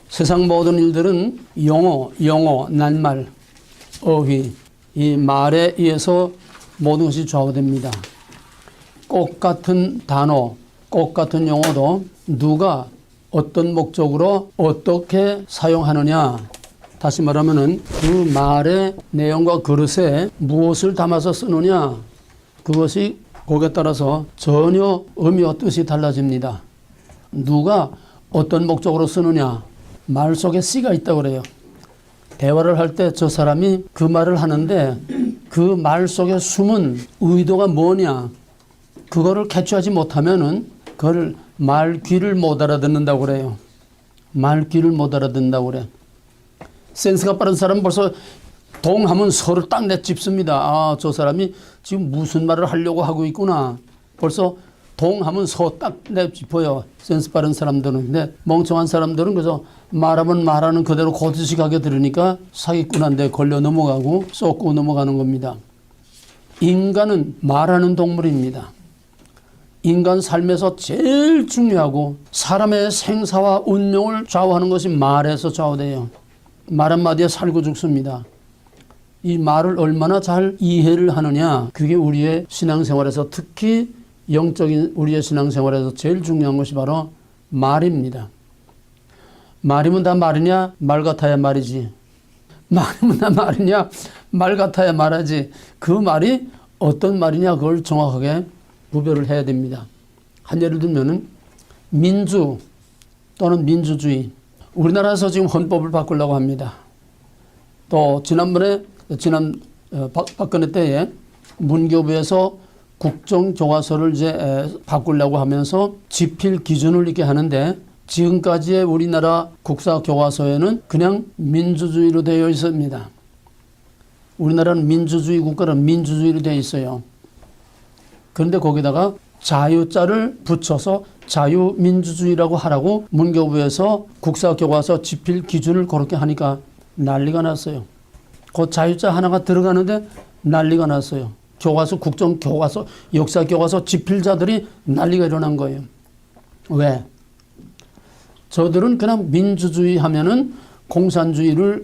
세상 모든 일들은 영어, 낱말, 어휘, 이 말에 의해서 모든 것이 좌우됩니다. 똑같은 단어, 똑같은 용어도 누가 어떤 목적으로 어떻게 사용하느냐, 다시 말하면은 그 말의 내용과 그릇에 무엇을 담아서 쓰느냐, 그것이 거기에 따라서 전혀 의미와 뜻이 달라집니다. 누가 어떤 목적으로 쓰느냐, 말 속에 씨가 있다고 그래요. 대화를 할 때 저 사람이 그 말을 하는데 그 말 속에 숨은 의도가 뭐냐, 그거를 캐치하지 못하면은 그걸 말귀를 못 알아듣는다고 그래요. 말귀를 못 알아듣는다고 그래. 센스가 빠른 사람은 벌써 동하면 서로 딱 내짚습니다. 아, 저 사람이 지금 무슨 말을 하려고 하고 있구나. 벌써 동하면 서 딱 내짚어요. 센스 빠른 사람들은. 근데 멍청한 사람들은 그래서 말하면 말하는 그대로 고지식하게 들으니까 사기꾼한테 걸려 넘어가고 쏟고 넘어가는 겁니다. 인간은 말하는 동물입니다. 인간 삶에서 제일 중요하고 사람의 생사와 운명을 좌우하는 것이 말에서 좌우돼요. 말 한마디에 살고 죽습니다. 이 말을 얼마나 잘 이해를 하느냐, 그게 우리의 신앙생활에서, 특히 영적인 우리의 신앙생활에서 제일 중요한 것이 바로 말입니다. 말이면 다 말이냐? 말 같아야 말이지. 말이면 다 말이냐? 말 같아야 말하지. 그 말이 어떤 말이냐, 그걸 정확하게 구별을 해야 됩니다. 한 예를 들면은 민주 또는 민주주의. 우리나라에서 지금 헌법을 바꾸려고 합니다. 또 지난 박근혜 때에 문교부에서 국정교과서를 이제 바꾸려고 하면서 지필 기준을 있게 하는데, 지금까지의 우리나라 국사교과서에는 그냥 민주주의로 되어 있습니다. 우리나라는 민주주의 국가는 민주주의로 되어 있어요. 그런데 거기다가 자유자를 붙여서 자유민주주의라고 하라고 문교부에서 국사교과서 지필 기준을 그렇게 하니까 난리가 났어요. 그 자유자 하나가 들어가는데 난리가 났어요. 교과서, 국정교과서, 역사교과서 지필자들이 난리가 일어난 거예요. 왜? 저들은 그냥 민주주의 하면은 공산주의로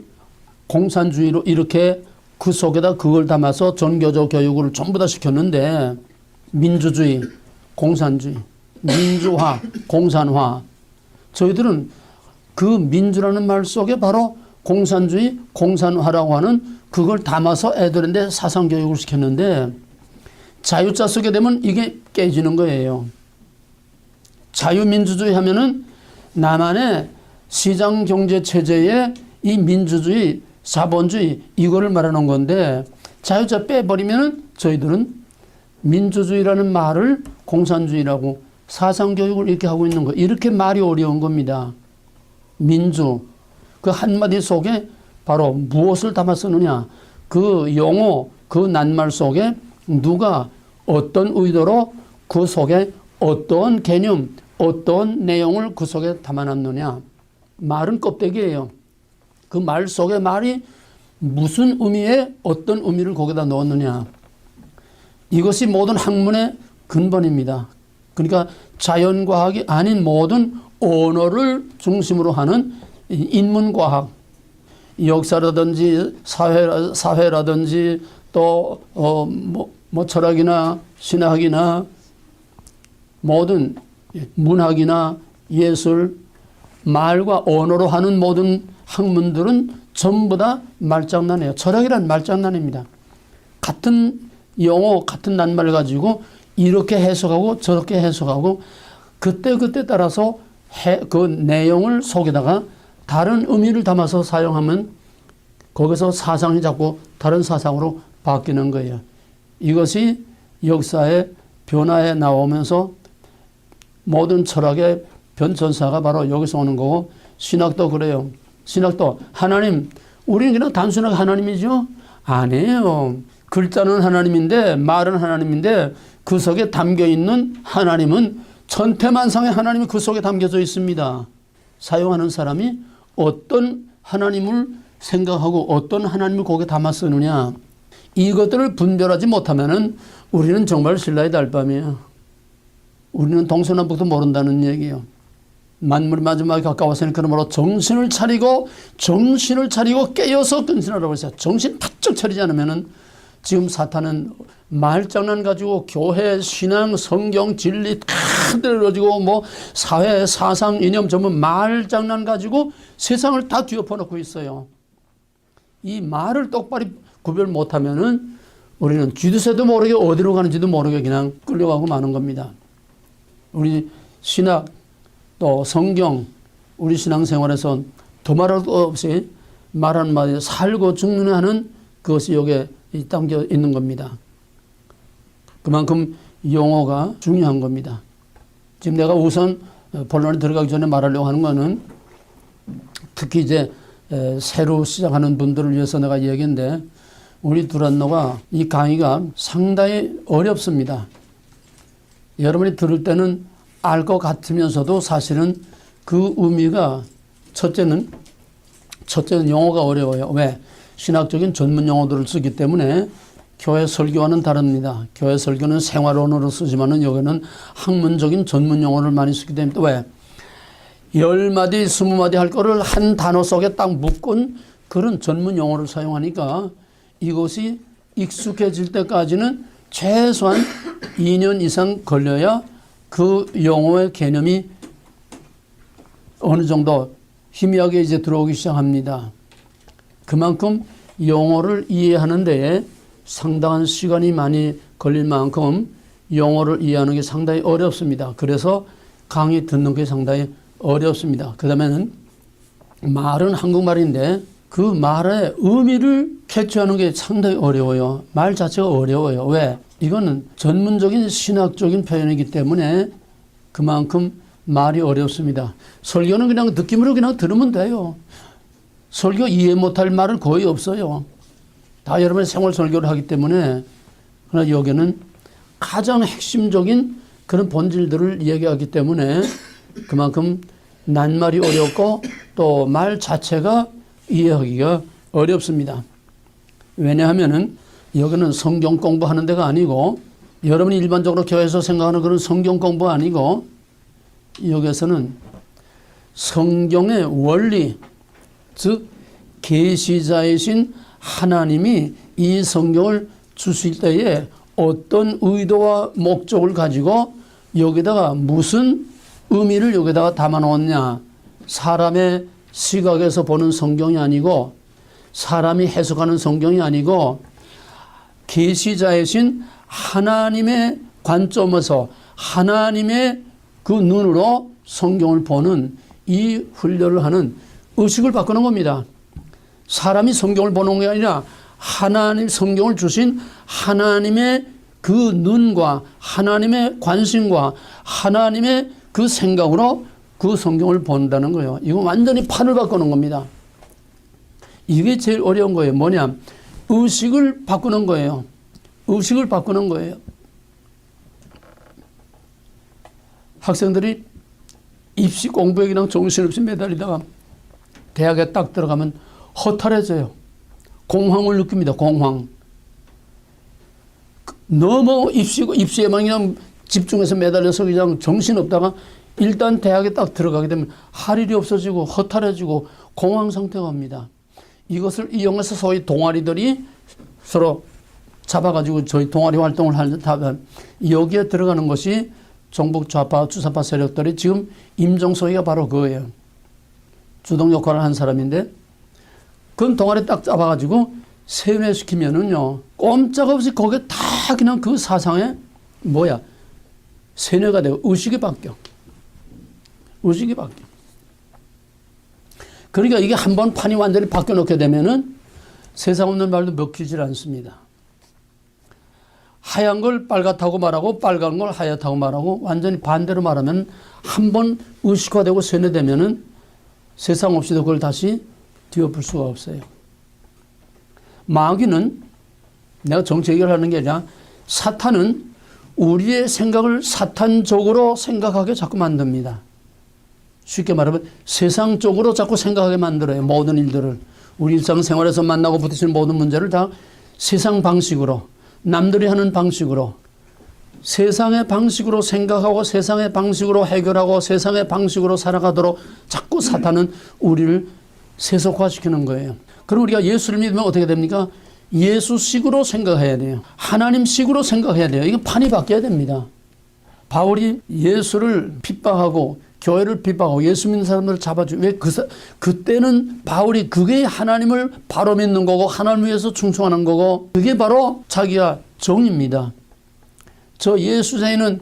이렇게 그 속에다 그걸 담아서 전교조 교육을 전부 다 시켰는데, 민주주의, 공산주의, 민주화, 공산화, 저희들은 그 민주라는 말 속에 바로 공산주의, 공산화라고 하는 그걸 담아서 애들한테 사상교육을 시켰는데, 자유자 쓰게 되면 이게 깨지는 거예요. 자유민주주의 하면은 나만의 시장경제체제의 이 민주주의, 자본주의, 이거를 말하는 건데, 자유자 빼버리면은 저희들은 민주주의라는 말을 공산주의라고 사상교육을 이렇게 하고 있는 거, 이렇게 말이 어려운 겁니다. 민주, 그 한마디 속에 바로 무엇을 담아 쓰느냐, 그 용어, 그 낱말 속에 누가 어떤 의도로 그 속에 어떤 개념, 어떤 내용을 그 속에 담아놨느냐. 말은 껍데기예요. 그 말 속에 말이 무슨 의미에 어떤 의미를 거기다 넣었느냐. 이것이 모든 학문의 근본입니다. 그러니까 자연과학이 아닌 모든 언어를 중심으로 하는 인문과학, 역사라든지 사회라든지 또 철학이나 신학이나 모든 문학이나 예술, 말과 언어로 하는 모든 학문들은 전부 다 말장난이에요. 철학이란 말장난입니다. 같은 용어, 같은 낱말을 가지고 이렇게 해석하고 저렇게 해석하고 그때 따라서 그 내용을 속에다가 다른 의미를 담아서 사용하면 거기서 사상이 자꾸 다른 사상으로 바뀌는 거예요. 이것이 역사의 변화에 나오면서 모든 철학의 변천사가 바로 여기서 오는 거고, 신학도 그래요. 신학도 하나님, 우리는 그냥 단순하게 하나님이죠? 아니에요. 글자는 하나님인데, 말은 하나님인데, 그 속에 담겨있는 하나님은 천태만상의 하나님이 그 속에 담겨져 있습니다. 사용하는 사람이 어떤 하나님을 생각하고 어떤 하나님을 거기에 담아 쓰느냐, 이것들을 분별하지 못하면은 우리는 정말 신라의 달밤이에요. 우리는 동서남북도 모른다는 얘기예요. 만물이 마지막에 가까웠으니 그러므로 정신을 차리고 깨어서 근신하라고 했어요. 정신 바짝 차리지 않으면은 지금 사탄은 말장난 가지고 교회, 신앙, 성경, 진리 다 들어지고 뭐 사회, 사상, 이념 전부 말장난 가지고 세상을 다 뒤엎어놓고 있어요. 이 말을 똑바로 구별 못하면은 우리는 쥐도새도 모르게 어디로 가는지도 모르게 그냥 끌려가고 마는 겁니다. 우리 신학 또 성경, 우리 신앙생활에서 더말할 것 없이 말 한마디 살고 죽는 하는 그것이 여기에 담겨 있는 겁니다. 그만큼 용어가 중요한 겁니다. 지금 내가 우선 본론에 들어가기 전에 말하려고 하는 거는 특히 이제 새로 시작하는 분들을 위해서 내가 얘기인데 우리 두란노가 이 강의가 상당히 어렵습니다. 여러분이 들을 때는 알 것 같으면서도 사실은 그 의미가 첫째는 용어가 어려워요. 왜? 신학적인 전문 용어들을 쓰기 때문에 교회 설교와는 다릅니다. 교회 설교는 생활언어로 쓰지만은 여기는 학문적인 전문 용어를 많이 쓰기 때문에 또 왜? 10마디, 20마디 할 거를 한 단어 속에 딱 묶은 그런 전문 용어를 사용하니까 이것이 익숙해질 때까지는 최소한 2년 이상 걸려야 그 용어의 개념이 어느 정도 희미하게 이제 들어오기 시작합니다. 그만큼 용어를 이해하는 데에 상당한 시간이 많이 걸릴 만큼 용어를 이해하는 게 상당히 어렵습니다. 그래서 강의 듣는 게 상당히 어렵습니다. 그 다음에는 말은 한국말인데 그 말의 의미를 캐치하는 게 상당히 어려워요. 말 자체가 어려워요. 왜? 이거는 전문적인 신학적인 표현이기 때문에 그만큼 말이 어렵습니다. 설교는 그냥 느낌으로 그냥 들으면 돼요. 설교 이해 못할 말은 거의 없어요. 다 여러분의 생활 설교를 하기 때문에. 그러나 여기는 가장 핵심적인 그런 본질들을 얘기하기 때문에 그만큼 낱말이 어렵고 또 말 자체가 이해하기가 어렵습니다. 왜냐하면은 여기는 성경 공부하는 데가 아니고 여러분이 일반적으로 교회에서 생각하는 그런 성경 공부 아니고 여기서는 성경의 원리, 즉 계시자이신 하나님이 이 성경을 주실 때에 어떤 의도와 목적을 가지고 여기다가 무슨 의미를 여기다가 담아 놓았냐. 사람의 시각에서 보는 성경이 아니고 사람이 해석하는 성경이 아니고 계시자이신 하나님의 관점에서 하나님의 그 눈으로 성경을 보는 이 훈련을 하는 의식을 바꾸는 겁니다. 사람이 성경을 보는 게 아니라 하나님 성경을 주신 하나님의 그 눈과 하나님의 관심과 하나님의 그 생각으로 그 성경을 본다는 거예요. 이건 완전히 판을 바꾸는 겁니다. 이게 제일 어려운 거예요. 뭐냐? 의식을 바꾸는 거예요. 의식을 바꾸는 거예요. 학생들이 입시 공부에 그냥 정신없이 매달리다가 대학에 딱 들어가면 허탈해져요. 공황을 느낍니다. 공황. 너무 입시에만 그냥 집중해서 매달려서 그냥 정신없다가 일단 대학에 딱 들어가게 되면 할 일이 없어지고 허탈해지고 공황 상태가 옵니다. 이것을 이용해서 소위 동아리들이 서로 잡아가지고 저희 동아리 활동을 하면 여기에 들어가는 것이 정북 좌파 주사파 세력들이 지금 임종석이가 바로 그거예요. 주동 역할을 한 사람인데 그건 동아리 딱 잡아가지고 세뇌시키면은요 꼼짝없이 거기에 다 그냥 그 사상에 세뇌가 되고 의식이 바뀌어. 의식이 바뀌어. 그러니까 이게 한번 판이 완전히 바뀌어 놓게 되면은 세상 없는 말도 먹히질 않습니다. 하얀 걸 빨갛다고 말하고 빨간 걸 하얗다고 말하고 완전히 반대로 말하면 한번 의식화되고 세뇌되면은 세상 없이도 그걸 다시 뒤엎을 수가 없어요. 마귀는 내가 정치 얘기를 하는 게 아니라 사탄은 우리의 생각을 사탄적으로 생각하게 자꾸 만듭니다. 쉽게 말하면 세상적으로 자꾸 생각하게 만들어요. 모든 일들을. 우리 일상생활에서 만나고 부딪히는 모든 문제를 다 세상 방식으로 남들이 하는 방식으로 세상의 방식으로 생각하고 세상의 방식으로 해결하고 세상의 방식으로 살아가도록 자꾸 사탄은 우리를 세속화시키는 거예요. 그럼 우리가 예수를 믿으면 어떻게 됩니까? 예수식으로 생각해야 돼요. 하나님식으로 생각해야 돼요. 이건 판이 바뀌어야 됩니다. 바울이 예수를 핍박하고 교회를 핍박하고 예수 믿는 사람들을 잡아주고 왜 그때는 바울이 그게 하나님을 바로 믿는 거고 하나님을 위해서 충성하는 거고 그게 바로 자기가 정입니다. 저 예수자에는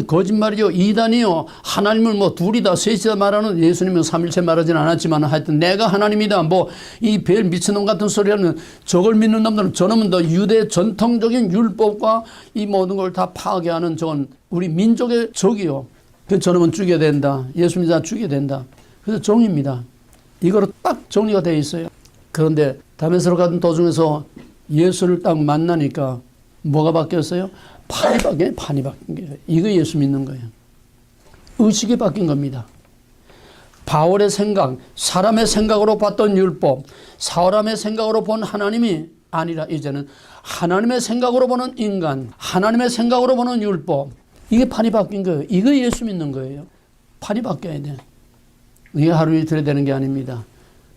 거짓말이요 이단이요 하나님을 뭐 둘이다 셋이다 말하는 예수님은 삼일체 말하진 않았지만 하여튼 내가 하나님이다 뭐 이 벨 미친놈 같은 소리 하는 저걸 믿는 놈들은 저놈은 더 유대 전통적인 율법과 이 모든 걸 다 파괴하는 저건 우리 민족의 적이요. 그래서 저놈은 죽여야 된다. 예수 믿는 자 죽여야 된다. 그래서 정입니다. 이거로 딱 정리가 되어 있어요. 그런데 다메섹으로 가던 도중에서 예수를 딱 만나니까 뭐가 바뀌었어요? 판이 바뀐 거예요. 이거 예수 믿는 거예요. 의식이 바뀐 겁니다. 바울의 생각, 사람의 생각으로 봤던 율법, 사람의 생각으로 본 하나님이 아니라 이제는 하나님의 생각으로 보는 인간, 하나님의 생각으로 보는 율법. 이게 판이 바뀐 거예요. 이거 예수 믿는 거예요. 판이 바뀌어야 돼. 이게 하루 이틀에 되는 게 아닙니다.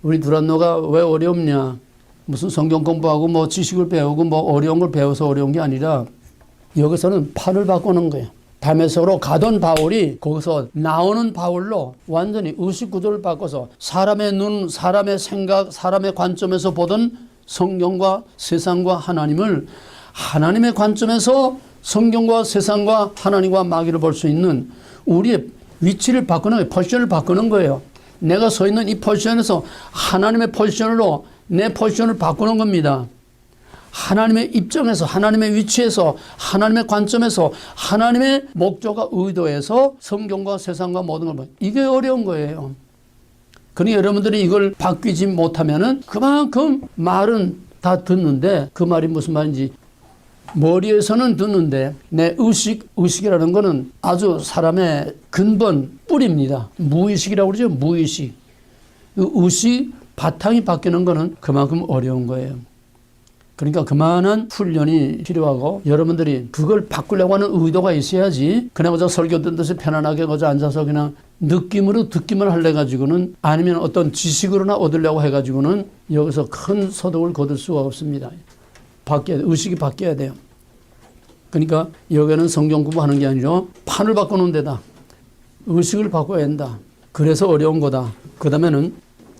우리 두란노가 왜 어렵냐? 무슨 성경 공부하고 뭐 지식을 배우고 뭐 어려운 걸 배워서 어려운 게 아니라 여기서는 판을 바꾸는 거예요. 다메섹으로 가던 바울이 거기서 나오는 바울로 완전히 의식 구조를 바꿔서 사람의 눈, 사람의 생각, 사람의 관점에서 보던 성경과 세상과 하나님을 하나님의 관점에서 성경과 세상과 하나님과 마귀를 볼 수 있는 우리의 위치를 바꾸는 거예요. 포지션을 바꾸는 거예요. 내가 서 있는 이 포지션에서 하나님의 포지션으로 내 포지션을 바꾸는 겁니다. 하나님의 입장에서 하나님의 위치에서 하나님의 관점에서 하나님의 목적과 의도에서 성경과 세상과 모든 걸 이게 어려운 거예요. 그러니 여러분들이 이걸 바뀌지 못하면은 그만큼 말은 다 듣는데 그 말이 무슨 말인지 머리에서는 듣는데 내 의식이라는 거는 아주 사람의 근본 뿌리입니다. 무의식이라고 그러죠. 무의식. 의식 바탕이 바뀌는 거는 그만큼 어려운 거예요. 그러니까 그만한 훈련이 필요하고 여러분들이 그걸 바꾸려고 하는 의도가 있어야지 그냥 그저 설교 듣는 듯이 편안하게 그저 앉아서 그냥 느낌으로 듣기만 하려 가지고는 아니면 어떤 지식으로나 얻으려고 해가지고는 여기서 큰 소득을 거둘 수가 없습니다. 의식이 바뀌어야 돼요. 그러니까 여기는 성경 공부하는 게 아니라 판을 바꾸는 데다. 의식을 바꿔야 한다. 그래서 어려운 거다. 그 다음에는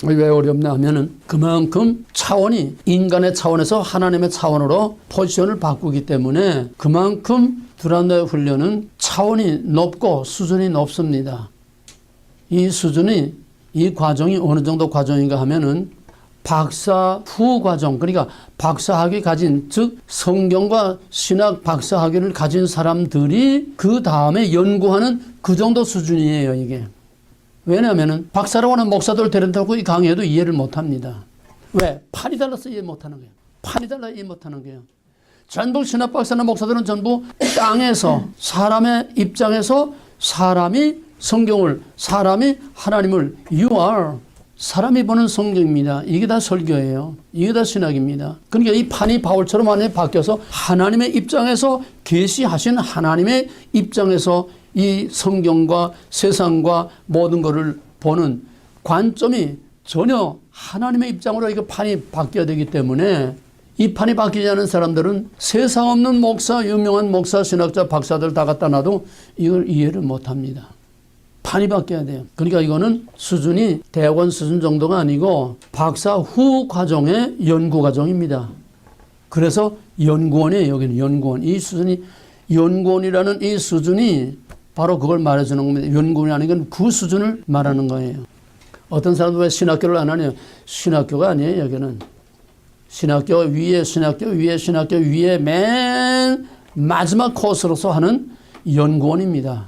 왜 어렵냐 하면은 그만큼 차원이 인간의 차원에서 하나님의 차원으로 포지션을 바꾸기 때문에 그만큼 두란노의 훈련은 차원이 높고 수준이 높습니다. 이 수준이 이 과정이 어느 정도 과정인가 하면은 박사 후 과정, 그러니까 박사학위 가진, 즉 성경과 신학 박사학위를 가진 사람들이 그 다음에 연구하는 그 정도 수준이에요, 이게. 왜냐하면 박사라고 하는 목사들 데려다고 이 강의에도 이해를 못합니다. 왜? 판이 달라서 이해 못하는 거예요. 판이 달라 이해 못하는 거예요. 전부 신학 박사나 목사들은 전부 땅에서 사람의 입장에서 사람이 성경을, 사람이 하나님을 You are 사람이 보는 성경입니다. 이게 다 설교예요. 이게 다 신학입니다. 그러니까 이 판이 바울처럼 안에 바뀌어서 하나님의 입장에서 계시하신 하나님의 입장에서 이 성경과 세상과 모든 것을 보는 관점이 전혀 하나님의 입장으로 이거 판이 바뀌어야 되기 때문에 이 판이 바뀌지 않은 사람들은 세상 없는 목사, 유명한 목사, 신학자, 박사들 다 갖다 놔도 이걸 이해를 못합니다. 판이 바뀌어야 돼요. 그러니까 이거는 수준이 대학원 수준 정도가 아니고 박사 후 과정의 연구 과정입니다. 그래서 연구원이에요. 여기는 연구원. 이 수준이 연구원이라는 이 수준이 바로 그걸 말해주는 겁니다. 연구원이라는 건 그 수준을 말하는 거예요. 어떤 사람도 왜 신학교를 안 하냐? 신학교가 아니에요. 여기는 신학교 위에 신학교 위에 신학교 위에 맨 마지막 코스로서 하는 연구원입니다.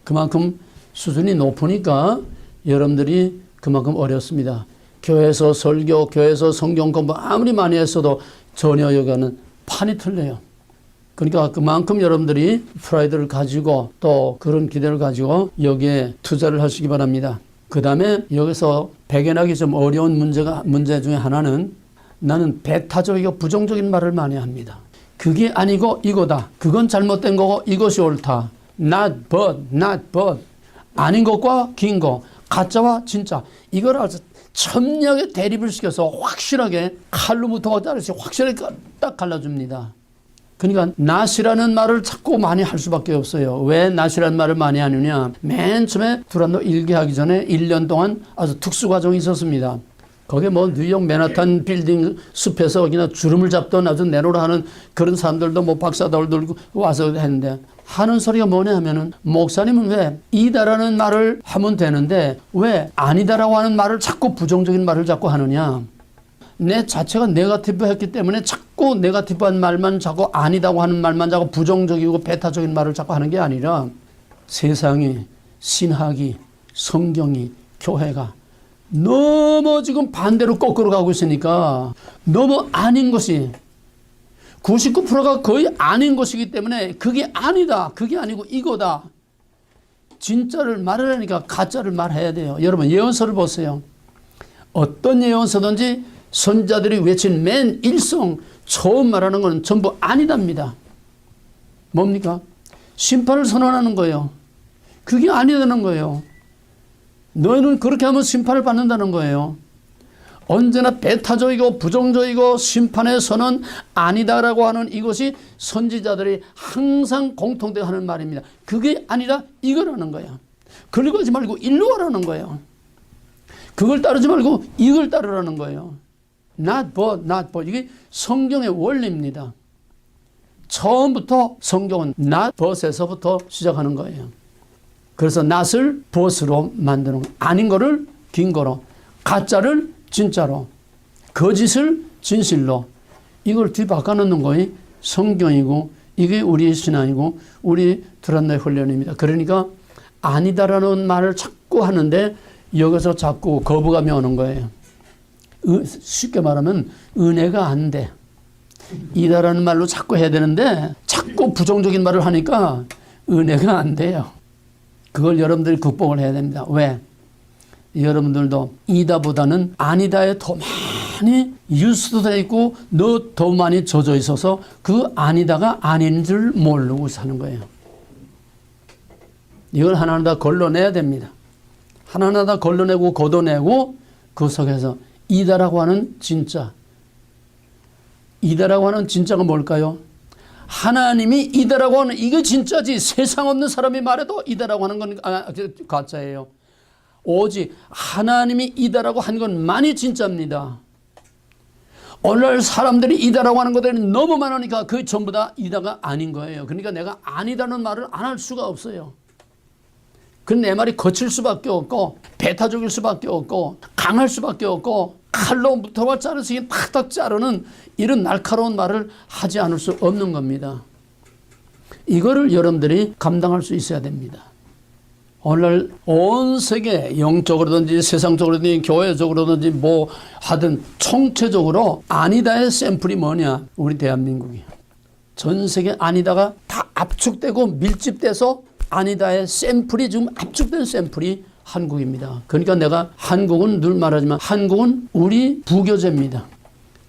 그만큼 수준이 높으니까 여러분들이 그만큼 어렵습니다. 교회에서 설교, 교회에서 성경 공부 아무리 많이 했어도 전혀 여기는 판이 틀려요. 그러니까 그만큼 여러분들이 프라이드를 가지고 또 그런 기대를 가지고 여기에 투자를 하시기 바랍니다. 그 다음에 여기서 발견하기 좀 어려운 문제 중에 하나는 나는 배타적이고 부정적인 말을 많이 합니다. 그게 아니고 이거다. 그건 잘못된 거고 이것이 옳다. not but. 아닌 것과 긴 거. 가짜와 진짜. 이걸 아주 첨예하게 대립을 시켜서 확실하게 칼로부터 자르시 확실하게 딱 갈라줍니다. 그러니까 not이라는 말을 자꾸 많이 할 수밖에 없어요. 왜 not이라는 말을 많이 하느냐. 맨 처음에 두란노 일기하기 전에 1년 동안 아주 특수 과정이 있었습니다. 거기에 뭐 뉴욕 맨하탄 빌딩 숲에서 그냥 주름을 잡던 아주 내노라 하는 그런 사람들도 뭐 박사들도 와서 했는데 하는 소리가 뭐냐 하면은 목사님은 왜 이다라는 말을 하면 되는데 왜 아니다라고 하는 말을 자꾸 부정적인 말을 자꾸 하느냐. 내 자체가 네거티브 했기 때문에 자꾸 네거티브한 말만 자꾸 아니다고 하는 말만 자꾸 부정적이고 배타적인 말을 자꾸 하는 게 아니라 세상이 신학이 성경이 교회가 너무 지금 반대로 거꾸로 가고 있으니까 너무 아닌 것이 99%가 거의 아닌 것이기 때문에 그게 아니다. 그게 아니고 이거다. 진짜를 말하려니까 가짜를 말해야 돼요. 여러분 예언서를 보세요. 어떤 예언서든지 선자들이 외친 맨 일성 처음 말하는 건 전부 아니답니다. 뭡니까? 심판을 선언하는 거예요. 그게 아니다는 거예요. 너희는 그렇게 하면 심판을 받는다는 거예요. 언제나 배타적이고 부정적이고 심판의 선언 아니다라고 하는 이것이 선지자들이 항상 공통되게 하는 말입니다. 그게 아니라 이거라는 거야. 그리고 하지 말고 일로 하라는 거예요. 그걸 따르지 말고 이걸 따르라는 거예요. not but. 이게 성경의 원리입니다. 처음부터 성경은 not but에서부터 시작하는 거예요. 그래서 not을 but으로 만드는 거예요. 아닌 거를 긴 거로, 가짜를 진짜로, 거짓을 진실로, 이걸 뒤바꿔놓는 거이 성경이고 이게 우리의 신앙이고 우리 두란노의 훈련입니다. 그러니까 아니다라는 말을 자꾸 하는데 여기서 자꾸 거부감이 오는 거예요. 쉽게 말하면 은혜가 안 돼. 이다라는 말로 자꾸 해야 되는데 자꾸 부정적인 말을 하니까 은혜가 안 돼요. 그걸 여러분들이 극복을 해야 됩니다. 왜? 여러분들도 이다보다는 아니다에 더 많이 유수되어 있고 더 많이 젖어 있어서 그 아니다가 아닌 줄 모르고 사는 거예요. 이걸 하나하나 걸러내야 됩니다. 하나하나 걸러내고 걷어내고 그 속에서 이다라고 하는 진짜. 이다라고 하는 진짜가 뭘까요? 하나님이 이다라고 하는 이게 진짜지. 세상 없는 사람이 말해도 이다라고 하는 건 가짜예요. 오직 하나님이 이다라고 한 것만이 진짜입니다. 오늘 사람들이 이다라고 하는 것들이 너무 많으니까 그 전부 다 이다가 아닌 거예요. 그러니까 내가 아니다는 말을 안 할 수가 없어요. 그 내 말이 거칠 수밖에 없고 배타적일 수밖에 없고 강할 수밖에 없고 칼로 무토가 자르시기 탁탁 자르는 이런 날카로운 말을 하지 않을 수 없는 겁니다. 이거를 여러분들이 감당할 수 있어야 됩니다. 오늘 온 세계 영적으로든지 세상적으로든지 교회적으로든지 뭐 하든 총체적으로 아니다의 샘플이 뭐냐? 우리 대한민국이야. 전 세계 아니다가 다 압축되고 밀집돼서 아니다의 샘플이 지금 압축된 샘플이 한국입니다. 그러니까 내가 한국은 늘 말하지만 한국은 우리 부교재입니다.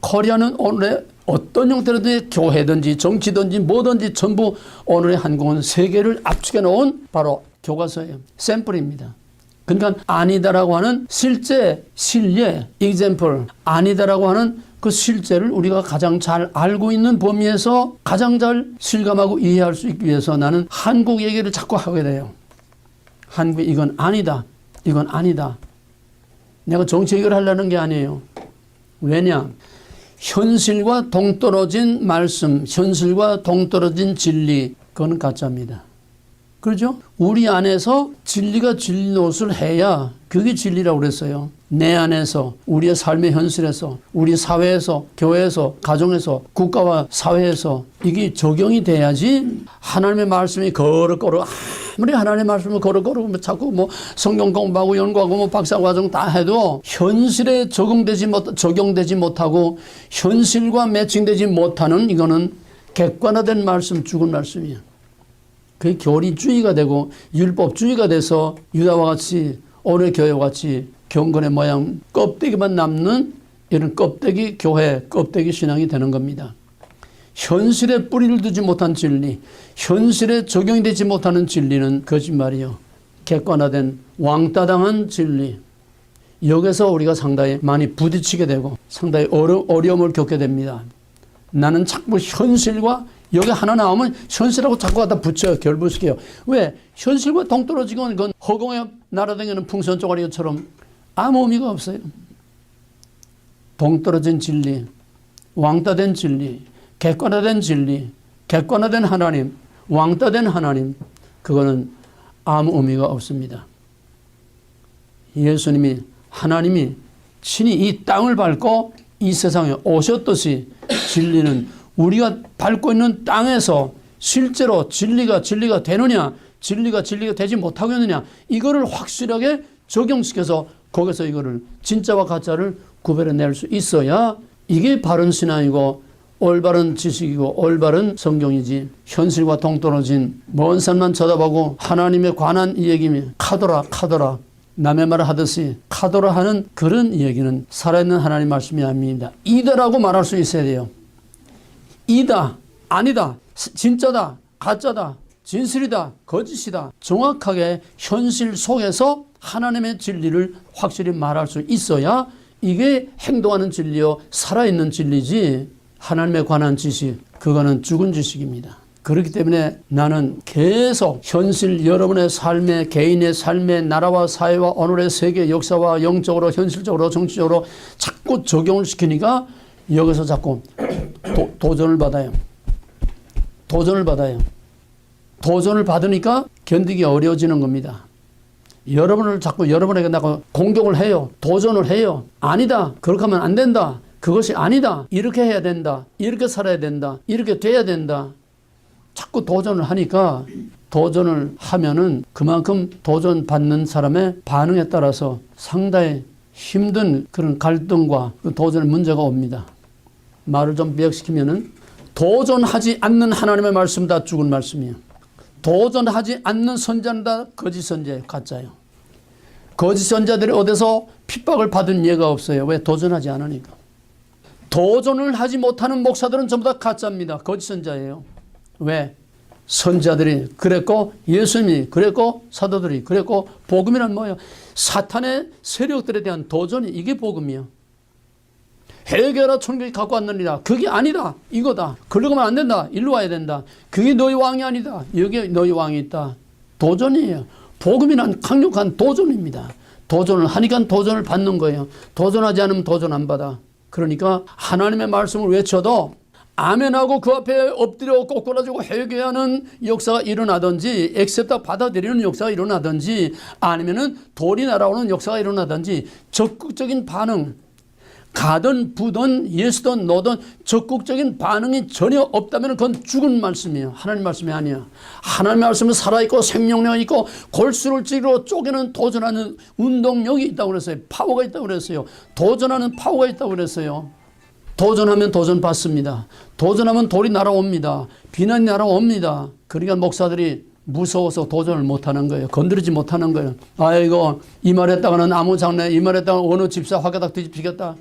코리아는 오늘의 어떤 형태로든 교회든지 정치든지 뭐든지 전부 오늘의 한국은 세계를 압축해 놓은 바로 교과서예요. 샘플입니다. 그러니까 아니다라고 하는 실제 실례, example, 아니다라고 하는 그 실제를 우리가 가장 잘 알고 있는 범위에서 가장 잘 실감하고 이해할 수 있기 위해서 나는 한국 얘기를 자꾸 하게 돼요. 한국 이건 아니다. 이건 아니다. 내가 정치 얘기를 하려는 게 아니에요. 왜냐? 현실과 동떨어진 말씀, 현실과 동떨어진 진리, 그건 가짜입니다. 그렇죠? 우리 안에서 진리가 진노릇을 해야 그게 진리라고 그랬어요. 내 안에서, 우리의 삶의 현실에서, 우리 사회에서, 교회에서, 가정에서, 국가와 사회에서 이게 적용이 돼야지 하나님의 말씀이 거럭거럭 아무리 하나님의 말씀을 거럭거럭 자꾸 뭐 성경 공부하고 연구하고 뭐 박사과정 다 해도 현실에 적용되지 못하고 현실과 매칭되지 못하는 이거는 객관화된 말씀, 죽은 말씀이에요. 그게 교리주의가 되고 율법주의가 돼서 유다와 같이 오늘 교회와 같이 경건의 모양 껍데기만 남는 이런 껍데기 교회, 껍데기 신앙이 되는 겁니다. 현실에 뿌리를 두지 못한 진리, 현실에 적용이 되지 못하는 진리는 거짓말이요. 객관화된 왕따당한 진리. 여기서 우리가 상당히 많이 부딪히게 되고 상당히 어려움을 겪게 됩니다. 나는 자꾸 현실과 여기 하나 나오면 현실하고 자꾸 갖다 붙여요. 결부시켜요. 왜? 현실과 동떨어지고 그건 허공에 날아다니는 풍선 쪼가리처럼 아무 의미가 없어요. 동떨어진 진리, 왕따된 진리, 객관화된 진리, 객관화된 하나님, 왕따된 하나님, 그거는 아무 의미가 없습니다. 예수님이, 하나님이 친히 이 땅을 밟고 이 세상에 오셨듯이 진리는 우리가 밟고 있는 땅에서 실제로 진리가 되느냐, 진리가 되지 못하고 있느냐, 이거를 확실하게 적용시켜서 거기서 이거를 진짜와 가짜를 구별해낼 수 있어야 이게 바른 신앙이고 올바른 지식이고 올바른 성경이지. 현실과 동떨어진 먼 산만 쳐다보고 하나님에 관한 이 얘기면 카더라 남의 말을 하듯이 카더라 하는 그런 얘기는 살아있는 하나님 말씀이 아닙니다. 이다라고 말할 수 있어야 돼요. 이다, 아니다, 진짜다, 가짜다, 진실이다, 거짓이다. 정확하게 현실 속에서 하나님의 진리를 확실히 말할 수 있어야 이게 행동하는 진리요, 살아있는 진리지. 하나님에 관한 지식, 그거는 죽은 지식입니다. 그렇기 때문에 나는 계속 현실, 여러분의 삶의, 개인의 삶의, 나라와 사회와 오늘의 세계 역사와 영적으로, 현실적으로, 정치적으로 자꾸 적용을 시키니까 여기서 자꾸 도전을 받아요. 도전을 받으니까 견디기 어려워지는 겁니다. 여러분을 자꾸 여러분에게 나가 공격을 해요. 도전을 해요. 아니다. 그렇게 하면 안 된다. 그것이 아니다. 이렇게 해야 된다. 이렇게 살아야 된다. 이렇게 돼야 된다. 자꾸 도전을 하니까 도전을 하면은 그만큼 도전받는 사람의 반응에 따라서 상당히 힘든 그런 갈등과 그 도전의 문제가 옵니다. 말을 좀 비약시키면은 도전하지 않는 하나님의 말씀 다 죽은 말씀이에요. 도전하지 않는 선자는 다 거짓 선자예요. 가짜예요. 거짓 선자들이 어디서 핍박을 받은 예가 없어요. 왜? 도전하지 않으니까. 도전을 하지 못하는 목사들은 전부 다 가짜입니다. 거짓 선자예요. 왜? 선자들이 그랬고 예수님이 그랬고 사도들이 그랬고 복음이란 뭐예요? 사탄의 세력들에 대한 도전이 이게 복음이에요. 해결하 천국이 갖고 왔느니라. 그게 아니다. 이거다. 그러고는 안 된다. 일로 와야 된다. 그게 너희 왕이 아니다. 여기 너희 왕이 있다. 도전이에요. 복음이란 강력한 도전입니다. 도전을 하니까 도전을 받는 거예요. 도전하지 않으면 도전 안 받아. 그러니까 하나님의 말씀을 외쳐도 아멘하고 그 앞에 엎드려 꼬꾸라지고 회개하는 역사가 일어나든지 액셉트 받아들이는 역사가 일어나든지 아니면은 돌이 날아오는 역사가 일어나든지 적극적인 반응, 가든 부든 예수든 너든 적극적인 반응이 전혀 없다면 그건 죽은 말씀이에요. 하나님 말씀이 아니야. 하나님 말씀은 살아있고 생명력이 있고 골수를 찌르러 쪼개는 도전하는 운동력이 있다고 그랬어요. 파워가 있다고 그랬어요. 도전하는 파워가 있다고 그랬어요. 도전하면 도전 받습니다. 도전하면 돌이 날아옵니다. 비난이 날아옵니다. 그러니까 목사들이 무서워서 도전을 못하는 거예요. 건드리지 못하는 거예요. 아이고 이 말했다가는 아무 장래, 이 말했다가는 어느 집사 화가닥 뒤집히겠다.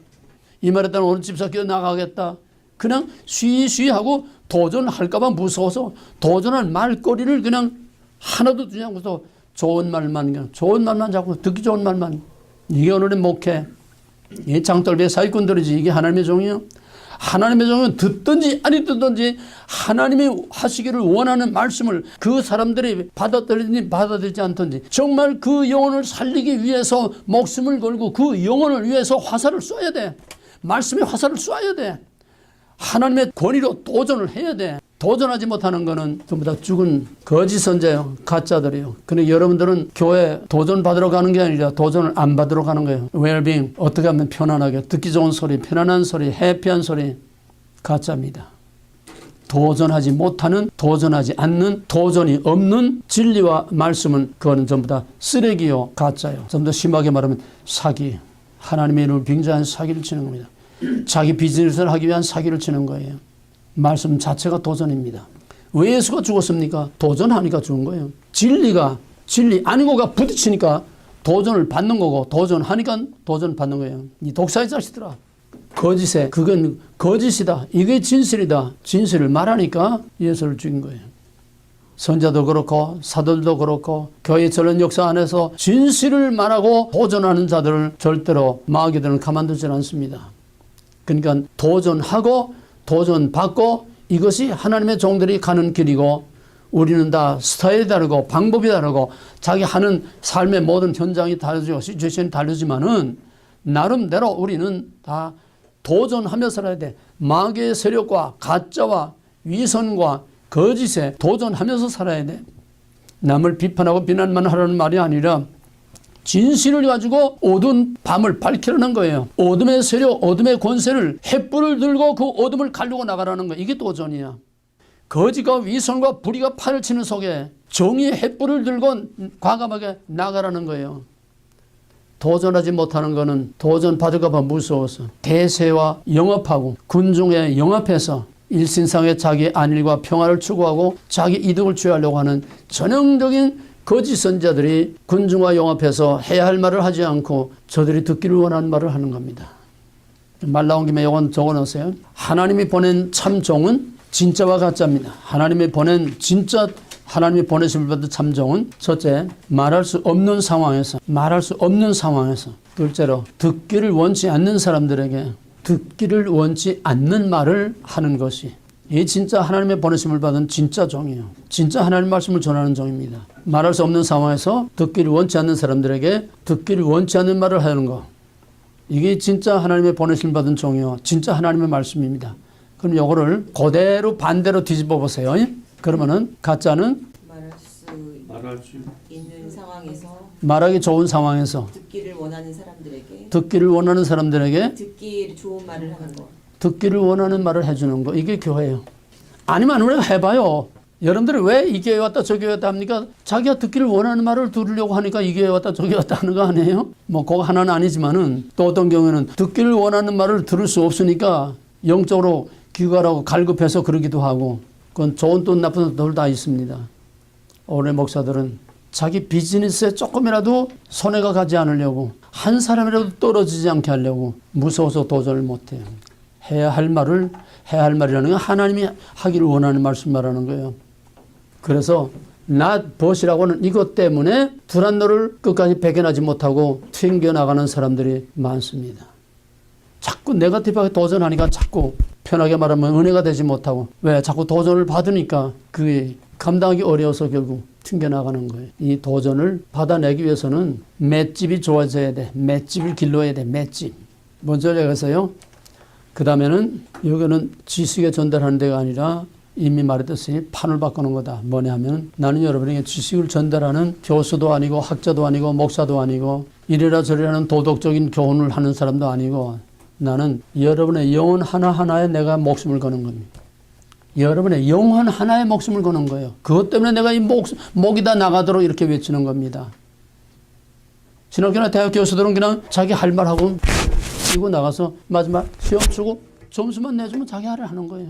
이 말했다가는 어느 집사 끼어나가겠다. 그냥 쉬쉬하고 도전할까 봐 무서워서 도전할 말거리를 그냥 하나도 두지 않고서 좋은 말만 자꾸 듣기 좋은 말만. 이게 오늘의 목회. 이 장돌배 사기꾼들이지. 이게 하나님의 종이요. 하나님의 종은 듣든지 아니 듣든지 하나님이 하시기를 원하는 말씀을 그 사람들이 받아들이든지 받아들이지 않든지 정말 그 영혼을 살리기 위해서 목숨을 걸고 그 영혼을 위해서 화살을 쏴야 돼. 말씀에 화살을 쏴야 돼. 하나님의 권위로 도전을 해야 돼. 도전하지 못하는 거는 전부 다 죽은 거짓 선자예요. 가짜들이요. 근데 여러분들은 교회 도전 받으러 가는 게 아니라 도전을 안 받으러 가는 거예요. 웰빙, 어떻게 하면 편안하게 듣기 좋은 소리, 편안한 소리, 해피한 소리. 가짜입니다. 도전하지 못하는, 도전하지 않는, 도전이 없는 진리와 말씀은 그거는 전부 다 쓰레기요, 가짜요. 좀 더 심하게 말하면 사기. 하나님의 이름을 빙자한 사기를 치는 겁니다. 자기 비즈니스를 하기 위한 사기를 치는 거예요. 말씀 자체가 도전입니다. 왜 예수가 죽었습니까? 도전하니까 죽은 거예요. 진리가 진리 아니고가 부딪히니까 도전을 받는 거고 도전하니까 도전을 받는 거예요. 이 독사의 자식들아. 거짓에 그건 거짓이다. 이게 진실이다. 진실을 말하니까 예수를 죽인 거예요. 선자도 그렇고 사도들도 그렇고 교회 저런 역사 안에서 진실을 말하고 도전하는 자들을 절대로 마귀들은 가만두지 않습니다. 그러니까 도전하고 도전받고 이것이 하나님의 종들이 가는 길이고 우리는 다 스타일이 다르고 방법이 다르고 자기 하는 삶의 모든 현장이 다르죠. 시츄에이션이 다르지만은 나름대로 우리는 다 도전하며 살아야 돼. 마귀의 세력과 가짜와 위선과 거짓에 도전하면서 살아야 돼. 남을 비판하고 비난만 하라는 말이 아니라 진실을 가지고 어두운 밤을 밝히려는 거예요. 어둠의 세력, 어둠의 권세를 횃불을 들고 그 어둠을 가르고 나가라는 거예요. 이게 도전이야. 거짓과 위선과 불의가 팔을 치는 속에 정의의 횃불을 들고 과감하게 나가라는 거예요. 도전하지 못하는 것은 도전 받을까 봐 무서워서 대세와 영업하고 군중에 영합해서 일신상의 자기 안일과 평화를 추구하고 자기 이득을 취하려고 하는 전형적인 거짓 선자들이 군중과 영합해서 해야 할 말을 하지 않고 저들이 듣기를 원하는 말을 하는 겁니다. 말 나온 김에 이건 적어놓으세요. 하나님이 보낸 참종은 진짜와 가짜입니다. 하나님이 보낸 진짜 하나님이 보내심을 받은 참종은 첫째, 말할 수 없는 상황에서 둘째로 듣기를 원치 않는 사람들에게 듣기를 원치 않는 말을 하는 것이 이 진짜 하나님의 보내심을 받은 진짜 종이에요. 진짜 하나님 말씀을 전하는 종입니다. 말할 수 없는 상황에서 듣기를 원치 않는 사람들에게 듣기를 원치 않는 말을 하는 거. 이게 진짜 하나님의 보내심을 받은 종이요. 진짜 하나님의 말씀입니다. 그럼 요거를 그대로 반대로 뒤집어 보세요. 그러면은 가짜는 말할 수 있는 상황에서 말하기 좋은 상황에서 듣기를 원하는 사람들에게 듣기 좋은 말을 하는 거. 듣기를 원하는 말을 해주는 거. 이게 교회예요. 아니면 우리가 해봐요. 여러분들이 왜 이 교회 왔다 저 교회 왔다 합니까? 자기가 듣기를 원하는 말을 들으려고 하니까 이 교회 왔다 저 교회 왔다 하는 거 아니에요? 뭐 그거 하나는 아니지만은 또 어떤 경우에는 듣기를 원하는 말을 들을 수 없으니까 영적으로 귀가라고 갈급해서 그러기도 하고 그건 좋은 돈 나쁜 돈 다 있습니다. 오늘 목사들은 자기 비즈니스에 조금이라도 손해가 가지 않으려고 한 사람이라도 떨어지지 않게 하려고 무서워서 도전을 못해요. 해야 할 말이라는 건 하나님이 하기를 원하는 말씀 말하는 거예요. 그래서 not but이라고는 이것 때문에 두란노를 끝까지 배견하지 못하고 튕겨나가는 사람들이 많습니다. 자꾸 네거티브하게 도전하니까 자꾸 편하게 말하면 은혜가 되지 못하고 왜 자꾸 도전을 받으니까 그게 감당하기 어려워서 결국 튕겨나가는 거예요. 이 도전을 받아내기 위해서는 맷집이 좋아져야 돼. 맷집을 길러야 돼. 맷집. 먼저 얘기해서요. 그 다음에는 여기는 지식에 전달하는 데가 아니라 이미 말했듯이 판을 바꾸는 거다. 뭐냐 하면 나는 여러분에게 지식을 전달하는 교수도 아니고 학자도 아니고 목사도 아니고 이래라 저래라는 도덕적인 교훈을 하는 사람도 아니고 나는 여러분의 영혼 하나하나에 내가 목숨을 거는 겁니다. 여러분의 영혼 하나에 목숨을 거는 거예요. 그것 때문에 내가 이 목이 다 나가도록 이렇게 외치는 겁니다. 신학교나 대학 교수들은 그냥 자기 할 말하고 이고 나가서 마지막 시험 치고 점수만 내주면 자기 할을 하는 거예요.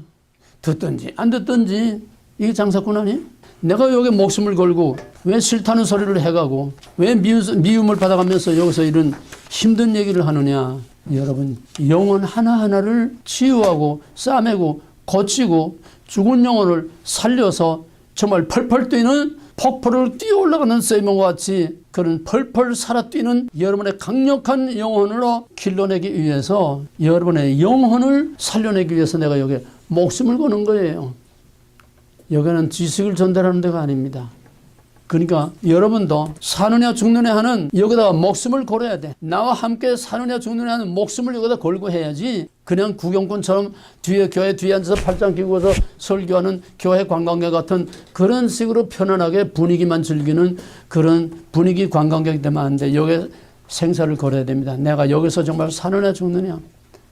듣든지 안 듣든지 이게 장사꾼 아니에요? 내가 여기 목숨을 걸고 왜 싫다는 소리를 해가고 왜 미움을 받아가면서 여기서 이런 힘든 얘기를 하느냐. 여러분 영혼 하나하나를 치유하고 싸매고 고치고 죽은 영혼을 살려서 정말 펄펄 뛰는 폭포를 뛰어 올라가는 세이몬과 같이 그런 펄펄 살아 뛰는 여러분의 강력한 영혼으로 길러내기 위해서 여러분의 영혼을 살려내기 위해서 내가 여기 목숨을 거는 거예요. 여기는 지식을 전달하는 데가 아닙니다. 그러니까 여러분도 사느냐 죽느냐 하는 여기다가 목숨을 걸어야 돼. 나와 함께 사느냐 죽느냐 하는 목숨을 여기다 걸고 해야지 그냥 구경꾼처럼 뒤에 교회 뒤에 앉아서 팔짱 끼고서 설교하는 교회 관광객 같은 그런 식으로 편안하게 분위기만 즐기는 그런 분위기 관광객이 되면 안 돼. 여기에 생사를 걸어야 됩니다. 내가 여기서 정말 사느냐 죽느냐.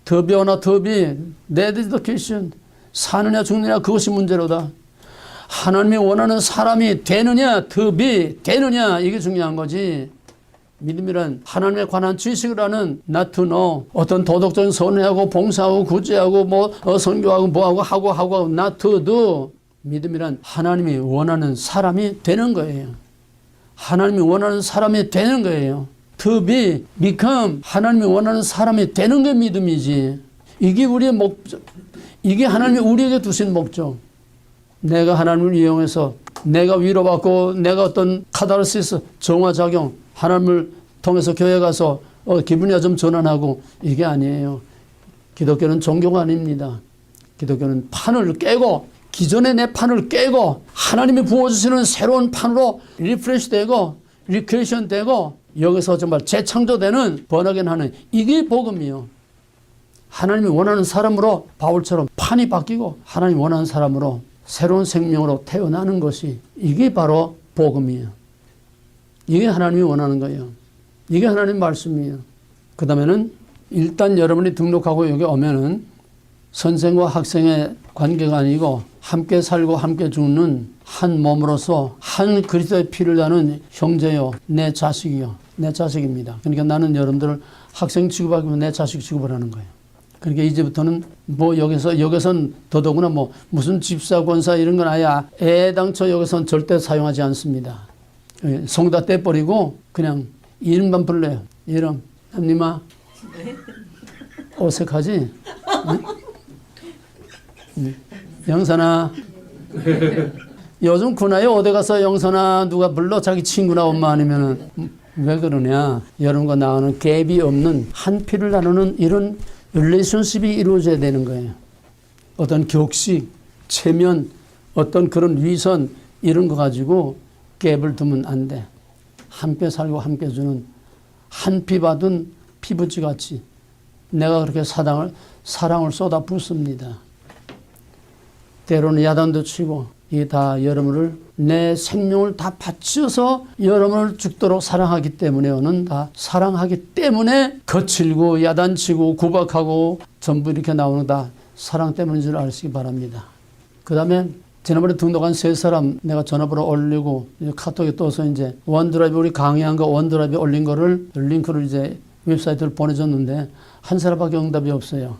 더비오나 더비 네디더케이션 사느냐 죽느냐 그것이 문제로다. 하나님이 원하는 사람이 되느냐 더비 되느냐 이게 중요한 거지. 믿음이란 하나님에 관한 지식을 하는 not to know 어떤 도덕적인 선회하고 봉사하고 구제하고 뭐 선교하고 뭐하고 하고 not to do. 믿음이란 하나님이 원하는 사람이 되는 거예요. 하나님이 원하는 사람이 되는 거예요. to be, become 하나님이 원하는 사람이 되는 게 믿음이지. 이게 우리의 목적. 이게 하나님이 우리에게 두신 목적. 내가 하나님을 이용해서 내가 위로받고 내가 어떤 카타르시스 정화작용 하나님을 통해서 교회 가서 기분이 좀 전환하고 이게 아니에요. 기독교는 종교가 아닙니다. 기독교는 판을 깨고 기존의 내 판을 깨고 하나님이 부어주시는 새로운 판으로 리프레시되고 리크레이션 되고 여기서 정말 재창조되는 번역하는 이게 복음이요. 하나님이 원하는 사람으로 바울처럼 판이 바뀌고 하나님이 원하는 사람으로 새로운 생명으로 태어나는 것이 이게 바로 복음이에요. 이게 하나님이 원하는 거예요. 이게 하나님 말씀이에요. 그 다음에는 일단 여러분이 등록하고 여기 오면은 선생과 학생의 관계가 아니고 함께 살고 함께 죽는 한 몸으로서 한 그리스도의 피를 나는 형제요, 내 자식이요, 내 자식입니다. 그러니까 나는 여러분들을 학생 취급하고 내 자식 취급을 하는 거예요. 그러니까 이제부터는 뭐 여기선 더더구나 뭐 무슨 집사 권사 이런 건 아예 애당초 여기선 절대 사용하지 않습니다. 성다 떼버리고 그냥 이름만 불러요. 이름 남님아 어색하지? 응? 영선아 요즘 군화에 어디 가서 영선아 누가 불러 자기 친구나 엄마 아니면은 왜 그러냐? 여러분과 나와는 갭이 없는 한 피를 나누는 이런 릴레이션십이 이루어져야 되는 거예요. 어떤 격식, 체면, 어떤 그런 위선 이런 거 가지고 갭을 두면 안 돼. 함께 살고 함께 주는 한 피 받은 피부치 같이 내가 그렇게 사랑을 쏟아 붓습니다. 때로는 야단도 치고 이게 다 여러분을 내 생명을 다 바쳐서 여러분을 죽도록 사랑하기 때문에 오는 다 사랑하기 때문에 거칠고 야단치고 구박하고 전부 이렇게 나오는 다 사랑 때문인 줄 아시기 바랍니다. 그 다음에 지난번에 등록한 세 사람 내가 전화번호 올리고 카톡에 떠서 이제 원드라이브 우리 강의한 거 원드라이브에 올린 거를 링크를 이제 웹사이트를 보내줬는데 한 사람밖에 응답이 없어요.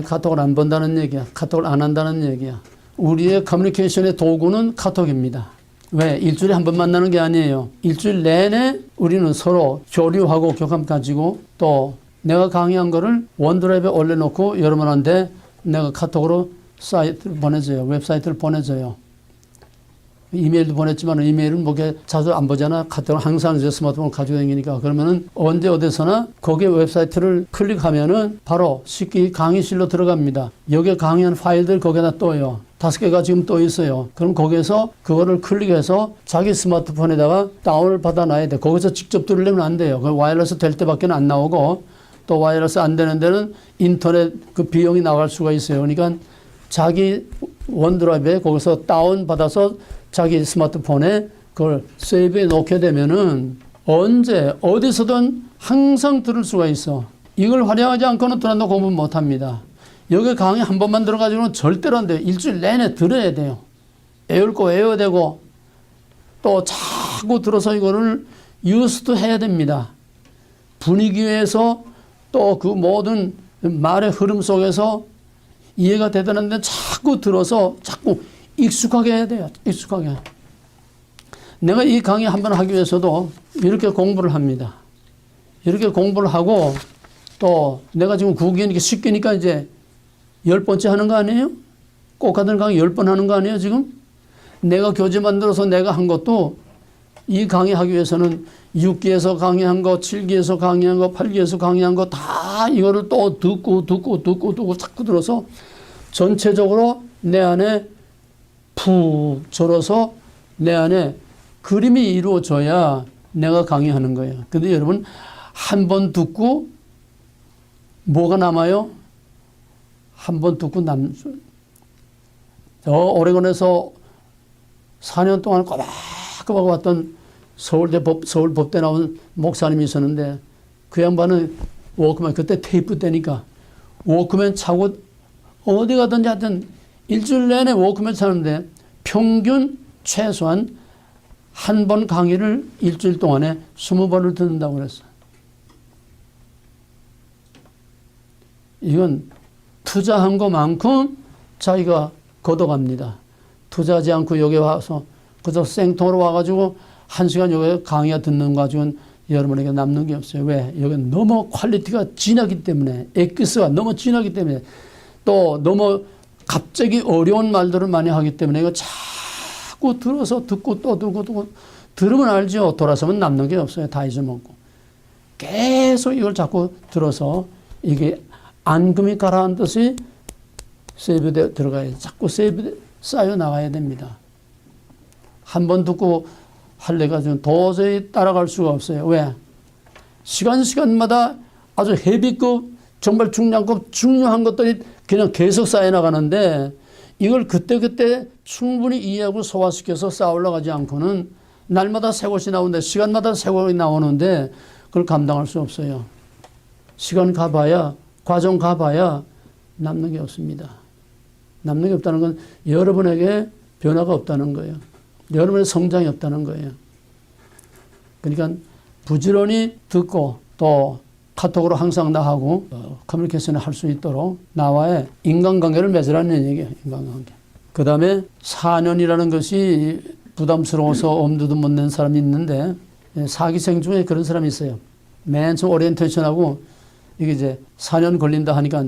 카톡을 안 본다는 얘기야. 카톡을 안 한다는 얘기야. 우리의 커뮤니케이션의 도구는 카톡입니다. 왜? 일주일에 한 번 만나는 게 아니에요. 일주일 내내 우리는 서로 교류하고 교감 가지고 또 내가 강의한 거를 원드라이브에 올려놓고 여러분한테 내가 카톡으로 사이트를 보내줘요. 웹사이트를 보내줘요. 이메일도 보냈지만 이메일은 뭐 자주 안 보잖아. 카톡을 항상 이제 스마트폰을 가지고 다니니까. 그러면은 언제 어디서나 거기에 웹사이트를 클릭하면은 바로 쉽게 강의실로 들어갑니다. 여기에 강의한 파일들 거기에다 떠요. 5개가 지금 떠 있어요. 그럼 거기에서 그거를 클릭해서 자기 스마트폰에다가 다운을 받아놔야 돼. 거기서 직접 들으려면 안 돼요. 그 와이어러스 될 때밖에 안 나오고 또 와이어러스 안 되는 데는 인터넷 그 비용이 나갈 수가 있어요. 그러니까 자기 원드라이브에 거기서 다운 받아서 자기 스마트폰에 그걸 세이브해 놓게 되면은 언제 어디서든 항상 들을 수가 있어. 이걸 활용하지 않고는 들어도 공부 못 합니다. 여기 강의 한 번만 들어가지고는 절대로 안 돼요. 일주일 내내 들어야 돼요. 외울 거 외워야 되고 또 자꾸 들어서 이거를 유스도 해야 됩니다. 분위기에서 또 그 모든 말의 흐름 속에서 이해가 되다는데 자꾸 들어서 자꾸 익숙하게 해야 돼요. 익숙하게. 내가 이 강의 한 번 하기 위해서도 이렇게 공부를 합니다. 이렇게 공부를 하고 또 내가 지금 국어니까 쉽게니까 이제 10번째 하는 거 아니에요? 꼭 같은 강의 10번 하는 거 아니에요 지금? 내가 교재 만들어서 내가 한 것도 이 강의 하기 위해서는 6기에서 강의한 거, 7기에서 강의한 거, 8기에서 강의한 거 다 이거를 또 듣고 자꾸 들어서 전체적으로 내 안에 푹 절어서 내 안에 그림이 이루어져야 내가 강의하는 거예요. 근데 여러분 한 번 듣고 뭐가 남아요? 한 번 듣고 저 오레곤에서 4년 동안 꼬박꼬박 왔던 서울 법대 나온 목사님이 있었는데 그 양반은 워크맨 그때 테이프 때니까 워크맨 차고 어디 가든지 하여튼 일주일 내내 워크맨 차는데 평균 최소한 한 번 강의를 일주일 동안에 20번을 듣는다고 그랬어요. 이건 투자한 것만큼 자기가 걷어갑니다. 투자하지 않고 여기 와서 그저 생통으로 와가지고 1시간 여기 강의가 듣는 거 가지고는 여러분에게 남는 게 없어요. 왜? 여기는 너무 퀄리티가 진하기 때문에, 엑기스가 너무 진하기 때문에, 또 너무 갑자기 어려운 말들을 많이 하기 때문에 이거 자꾸 들어서 듣고 또 듣고 들으면 알죠. 돌아서면 남는 게 없어요. 다 잊어먹고. 계속 이걸 자꾸 들어서 이게 앙금이 가라앉듯이 세이브돼 들어가야 자꾸 세이브 쌓여 나가야 됩니다. 한 번 듣고 할래가 좀 도저히 따라갈 수가 없어요. 왜? 시간마다 아주 헤비급 정말 중량급 중요한 것들이 그냥 계속 쌓여 나가는데 이걸 그때그때 충분히 이해하고 소화시켜서 쌓아 올라가지 않고는 날마다 새 것이 나오는데 시간마다 새 것이 나오는데 그걸 감당할 수 없어요. 시간 가봐야 과정 가봐야 남는 게 없습니다. 남는 게 없다는 건 여러분에게 변화가 없다는 거예요. 여러분의 성장이 없다는 거예요. 그러니까 부지런히 듣고 또 카톡으로 항상 나하고 커뮤니케이션을 할 수 있도록 나와의 인간관계를 맺으라는 얘기예요. 인간관계. 그 다음에 4년이라는 것이 부담스러워서 엄두도 못 낸 사람이 있는데 사기생 중에 그런 사람이 있어요. 맨 처음 오리엔테이션하고 이게 이제 4년 걸린다 하니까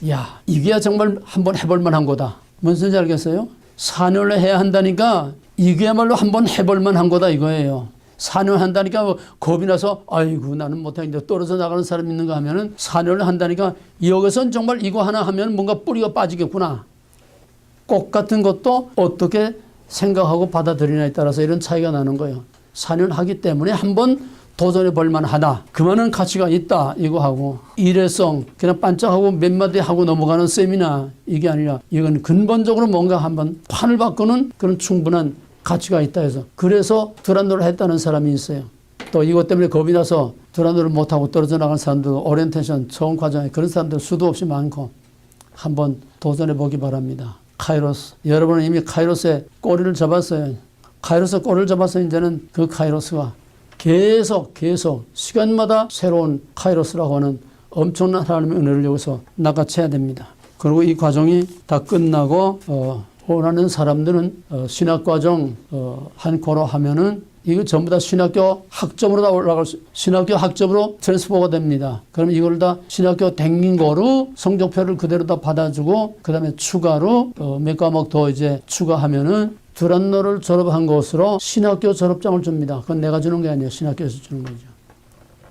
야 이게야 정말 한번 해볼 만한 거다. 무슨 소리인지 알겠어요? 4년을 해야 한다니까 이게야말로 한번 해볼 만한 거다 이거예요. 4년 한다니까 뭐 겁이 나서 아이고 나는 못하겠는데 떨어져 나가는 사람 있는가 하면은 4년을 한다니까 여기선 정말 이거 하나 하면 뭔가 뿌리가 빠지겠구나. 꽃 같은 것도 어떻게 생각하고 받아들이냐에 따라서 이런 차이가 나는 거예요. 4년 하기 때문에 한번 도전해 볼 만하다. 그만한 가치가 있다. 이거 하고 일회성 그냥 반짝하고 몇 마디 하고 넘어가는 세미나 이게 아니라 이건 근본적으로 뭔가 한번 판을 바꾸는 그런 충분한 가치가 있다 해서 그래서 드란노를 했다는 사람이 있어요. 또 이것 때문에 겁이 나서 드란노를 못하고 떨어져 나간 사람도 오리엔테이션 처음 과정에 그런 사람들 수도 없이 많고 한번 도전해 보기 바랍니다. 카이로스. 여러분은 이미 카이로스의 꼬리를 잡았어요. 카이로스 꼬리를 잡아서 이제는 그 카이로스가 계속 시간마다 새로운 카이로스라고 하는 엄청난 하나님의 은혜를 여기서 낚아채야 됩니다. 그리고 이 과정이 다 끝나고 원하는 사람들은 신학과정 한 코로 하면은 이거 전부 다 신학교 학점으로 다 올라갈 수, 신학교 학점으로 트랜스퍼가 됩니다. 그러면 이걸 다 신학교 댕긴 거로 성적표를 그대로 다 받아주고 그 다음에 추가로 몇 과목 더 이제 추가하면은 드란노를 졸업한 것으로 신학교 졸업장을 줍니다. 그건 내가 주는 게 아니에요. 신학교에서 주는 거죠.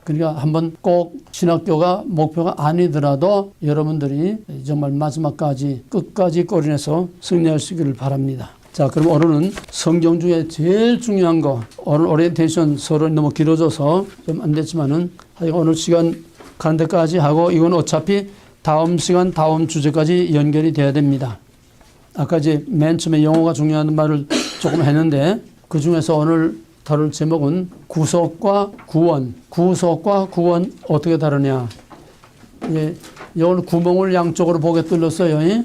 그러니까 한번 꼭 신학교가 목표가 아니더라도 여러분들이 정말 마지막까지 끝까지 꼬리내서 승리할 수 있기를 바랍니다. 자, 그럼 오늘은 성경 중에 제일 중요한 거, 오늘 오리엔테이션 서로 너무 길어져서 좀 안 됐지만은 오늘 시간 가는 데까지 하고 이건 어차피 다음 시간 다음 주제까지 연결이 돼야 됩니다. 아까 이제 맨 처음에 영어가 중요한 말을 조금 했는데 그 중에서 오늘 다룰 제목은 구속과 구원. 구속과 구원 어떻게 다르냐. 예, 이걸 구멍을 양쪽으로 보게 뚫렸어요. 예?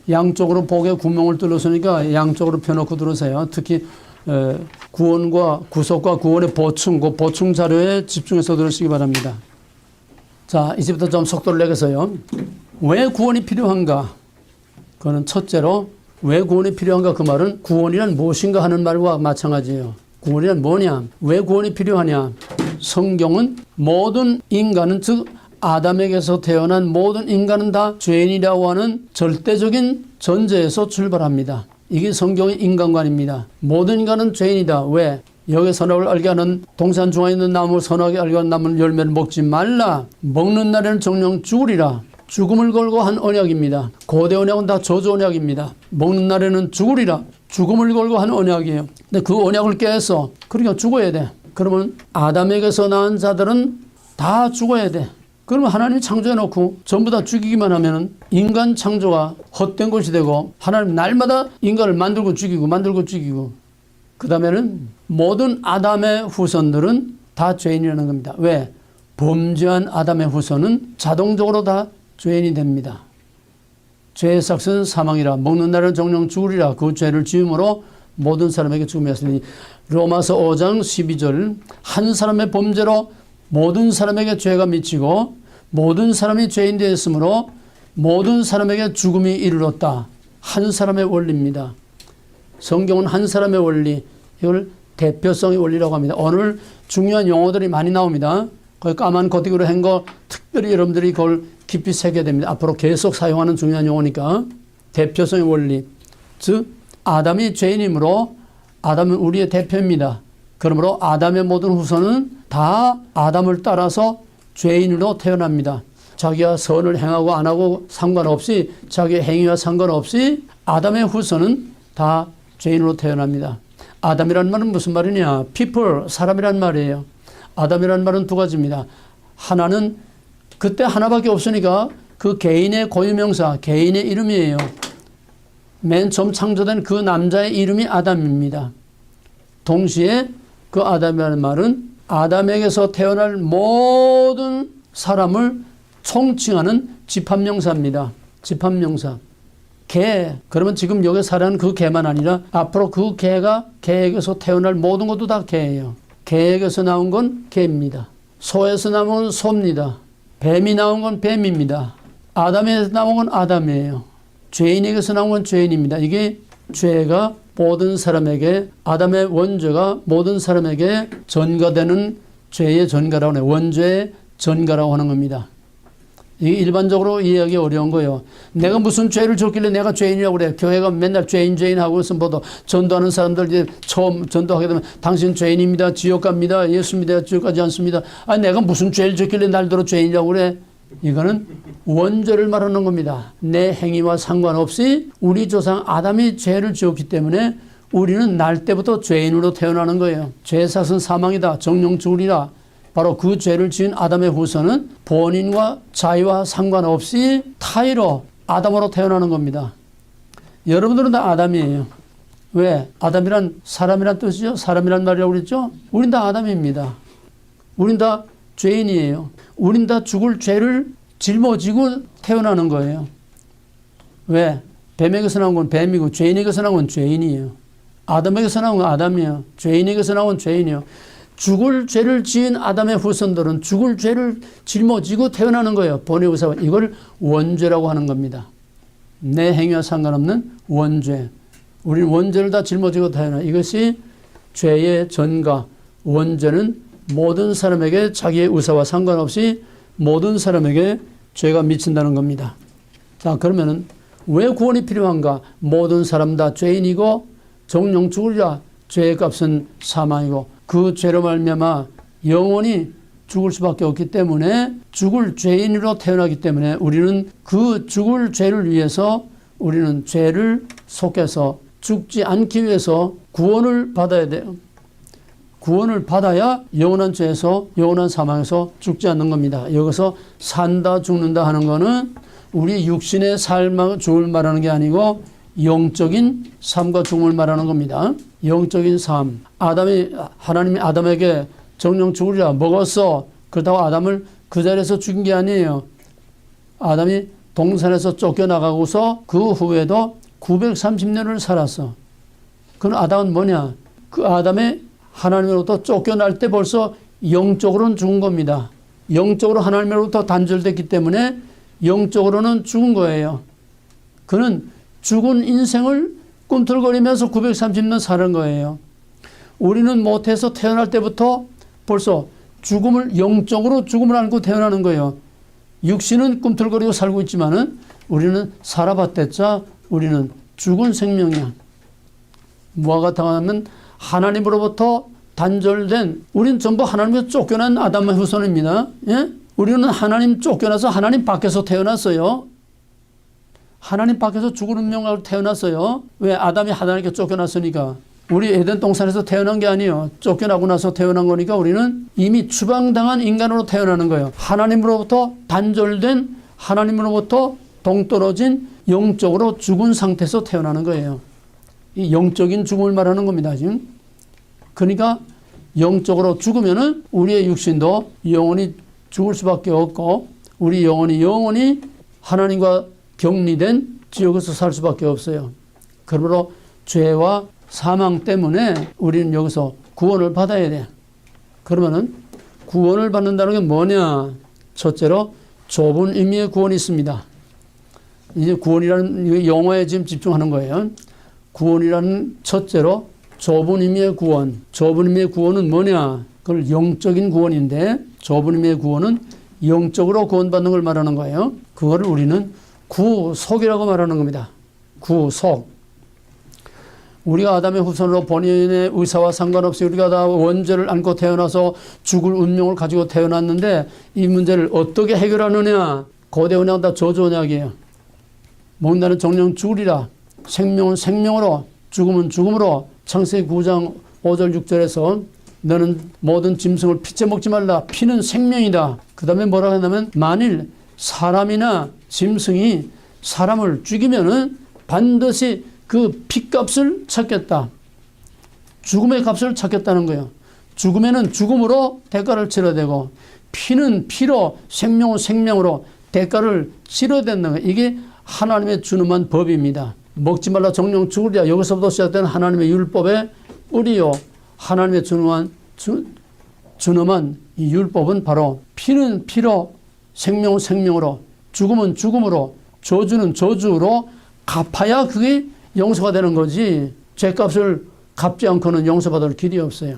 양쪽으로 보게 구멍을 뚫렸으니까 양쪽으로 펴놓고 들으세요. 특히 구원과 구속과 구원의 보충, 그 보충 자료에 집중해서 들으시기 바랍니다. 자, 이제부터 좀 속도를 내겠어요. 왜 구원이 필요한가? 그거는 첫째로 왜 구원이 필요한가? 그 말은 구원이란 무엇인가 하는 말과 마찬가지예요. 구원이란 뭐냐? 왜 구원이 필요하냐? 성경은 모든 인간은 즉 아담에게서 태어난 모든 인간은 다 죄인이라고 하는 절대적인 전제에서 출발합니다. 이게 성경의 인간관입니다. 모든 인간은 죄인이다. 왜? 여기 선악을 알게 하는 동산 중앙에 있는 나무 선악을 알게 하는 나무 열매를 먹지 말라. 먹는 날에는 정령 죽으리라. 죽음을 걸고 한 언약입니다. 고대 언약은 다 저주 언약입니다. 먹는 날에는 죽으리라. 죽음을 걸고 한 언약이에요. 근데 그 언약을 깨서 그러니까 죽어야 돼. 그러면 아담에게서 낳은 자들은 다 죽어야 돼. 그러면 하나님이 창조해놓고 전부 다 죽이기만 하면 인간 창조가 헛된 것이 되고 하나님 날마다 인간을 만들고 죽이고 그 다음에는 모든 아담의 후손들은 다 죄인이라는 겁니다. 왜? 범죄한 아담의 후손은 자동적으로 다 죄인이 됩니다. 죄의 삭은 사망이라. 먹는 날은 정령 죽으리라. 그 죄를 지음으로 모든 사람에게 죽음이 왔으니 로마서 5장 12절 한 사람의 범죄로 모든 사람에게 죄가 미치고 모든 사람이 죄인 되었으므로 모든 사람에게 죽음이 이르렀다. 한 사람의 원리입니다. 성경은 한 사람의 원리 이걸 대표성의 원리라고 합니다. 오늘 중요한 용어들이 많이 나옵니다. 거기 까만 코팅으로 한 거 특별히 여러분들이 그걸 깊이 새겨야 됩니다. 앞으로 계속 사용하는 중요한 용어니까. 대표성의 원리. 즉 아담이 죄인이므로 아담은 우리의 대표입니다. 그러므로 아담의 모든 후손은 다 아담을 따라서 죄인으로 태어납니다. 자기가 선을 행하고 안 하고 상관없이 자기의 행위와 상관없이 아담의 후손은 다 죄인으로 태어납니다. 아담이라는 말은 무슨 말이냐? people, 사람이란 말이에요. 아담이라는 말은 두 가지입니다. 하나는 그때 하나밖에 없으니까 그 개인의 고유명사, 개인의 이름이에요. 맨 처음 창조된 그 남자의 이름이 아담입니다. 동시에 그 아담이라는 말은 아담에게서 태어날 모든 사람을 총칭하는 집합명사입니다. 집합명사. 개. 그러면 지금 여기 살아가는 그 개만 아니라 앞으로 그 개가 개에게서 태어날 모든 것도 다 개예요. 개에게서 나온 건 개입니다. 소에서 나온 건 소입니다. 뱀이 나온 건 뱀입니다. 아담에서 나온 건 아담이에요. 죄인에게서 나온 건 죄인입니다. 이게 죄가 모든 사람에게 아담의 원죄가 모든 사람에게 전가되는 죄의 전가라고 해요. 원죄의 전가라고 하는 겁니다. 이게 일반적으로 이해하기 어려운 거예요. 내가 무슨 죄를 졌길래 내가 죄인이라고 그래. 교회가 맨날 죄인 하고 있으면 보도 전도하는 사람들 이제 처음 전도하게 되면 당신 죄인입니다. 지옥 갑니다. 예수 믿어야 지옥 가지 않습니다. 아니 내가 무슨 죄를 졌길래 날더러 죄인이라고 그래. 이거는 원죄를 말하는 겁니다. 내 행위와 상관없이 우리 조상 아담이 죄를 지었기 때문에 우리는 날 때부터 죄인으로 태어나는 거예요. 죄의 삭은 사망이다. 정령 죽으리라. 바로 그 죄를 지은 아담의 후손은 본인과 자유와 상관없이 타의로 아담으로 태어나는 겁니다. 여러분들은 다 아담이에요. 왜? 아담이란 사람이란 뜻이죠. 사람이란 말이라고 그랬죠. 우린 다 아담입니다. 우린 다 죄인이에요. 우린 다 죽을 죄를 짊어지고 태어나는 거예요. 왜? 뱀에게서 나온 건 뱀이고 죄인에게서 나온 건 죄인이에요. 아담에게서 나온 건 아담이에요. 죄인에게서 나온 건 죄인이에요. 죽을 죄를 지은 아담의 후손들은 죽을 죄를 짊어지고 태어나는 거예요. 본의 의사와. 이걸 원죄라고 하는 겁니다. 내 행위와 상관없는 원죄. 우리는 원죄를 다 짊어지고 태어나. 이것이 죄의 전가. 원죄는 모든 사람에게 자기의 의사와 상관없이 모든 사람에게 죄가 미친다는 겁니다. 자, 그러면은 왜 구원이 필요한가? 모든 사람 다 죄인이고 정령 죽으리라. 죄의 값은 사망이고 그 죄로 말미암아 영원히 죽을 수밖에 없기 때문에 죽을 죄인으로 태어나기 때문에 우리는 그 죽을 죄를 위해서 우리는 죄를 속해서 죽지 않기 위해서 구원을 받아야 돼요. 구원을 받아야 영원한 죄에서 영원한 사망에서 죽지 않는 겁니다. 여기서 산다 죽는다 하는 거는 우리 육신의 삶과 죽음을 말하는 게 아니고 영적인 삶과 죽음을 말하는 겁니다. 영적인 삶. 하나님이 아담에게 정령 죽으리라 먹었어. 그렇다고 아담을 그 자리에서 죽인 게 아니에요. 아담이 동산에서 쫓겨나가고서 그 후에도 930년을 살았어. 그럼 아담은 뭐냐? 그 아담의 하나님으로부터 쫓겨날 때 벌써 영적으로는 죽은 겁니다. 영적으로 하나님으로부터 단절됐기 때문에 영적으로는 죽은 거예요. 그는 죽은 인생을 꿈틀거리면서 930년 사는 거예요. 우리는 못해서 태어날 때부터 벌써 영적으로 죽음을 안고 태어나는 거예요. 육신은 꿈틀거리고 살고 있지만은 우리는 살아봤댔자 우리는 죽은 생명이야. 뭐가 같아하면 하나님으로부터 단절된, 우리는 전부 하나님에서 쫓겨난 아담의 후손입니다. 예? 우리는 하나님 쫓겨나서 하나님 밖에서 태어났어요. 하나님 밖에서 죽은 운명으로 태어났어요. 왜? 아담이 하나님께 쫓겨났으니까. 우리 에덴 동산에서 태어난 게 아니에요. 쫓겨나고 나서 태어난 거니까 우리는 이미 추방당한 인간으로 태어나는 거예요. 하나님으로부터 단절된, 하나님으로부터 동떨어진 영적으로 죽은 상태에서 태어나는 거예요. 이 영적인 죽음을 말하는 겁니다, 지금. 그러니까 영적으로 죽으면은 우리의 육신도 영원히 죽을 수밖에 없고 우리 영원히 하나님과 격리된 지옥에서 살 수밖에 없어요. 그러므로 죄와 사망 때문에 우리는 여기서 구원을 받아야 돼. 그러면은 구원을 받는다는 게 뭐냐? 첫째로 좁은 의미의 구원이 있습니다. 이제 구원이라는 영어에 지금 집중하는 거예요. 구원이라는 첫째로 좁은 의미의 구원. 좁은 의미의 구원은 뭐냐? 그걸 영적인 구원인데 좁은 의미의 구원은 영적으로 구원받는 걸 말하는 거예요. 그거를 우리는 구속이라고 말하는 겁니다. 구속. 우리가 아담의 후손으로 본인의 의사와 상관없이 우리가 다 원죄를 안고 태어나서 죽을 운명을 가지고 태어났는데 이 문제를 어떻게 해결하느냐? 고대 언약은 다 저주 언약이에요. 먹는다는 정령 죽으리라. 생명은 생명으로, 죽음은 죽음으로. 창세기 9장 5절 6절에서 너는 모든 짐승을 피째 먹지 말라. 피는 생명이다. 그 다음에 뭐라고 하냐면 만일 사람이나 짐승이 사람을 죽이면은 반드시 그 피값을 찾겠다. 죽음의 값을 찾겠다는 거예요. 죽음에는 죽음으로 대가를 치러야 되고 피는 피로 생명은 생명으로 대가를 치러야 된다는 거예요. 이게 하나님의 준엄한 법입니다. 먹지 말라 정령 죽으리라. 여기서부터 시작된 하나님의 율법의 뿌리요. 하나님의 준엄한 이 율법은 바로 피는 피로 생명은 생명으로 죽음은 죽음으로 저주는 저주로 갚아야 그게 용서가 되는 거지 죄값을 갚지 않고는 용서받을 길이 없어요.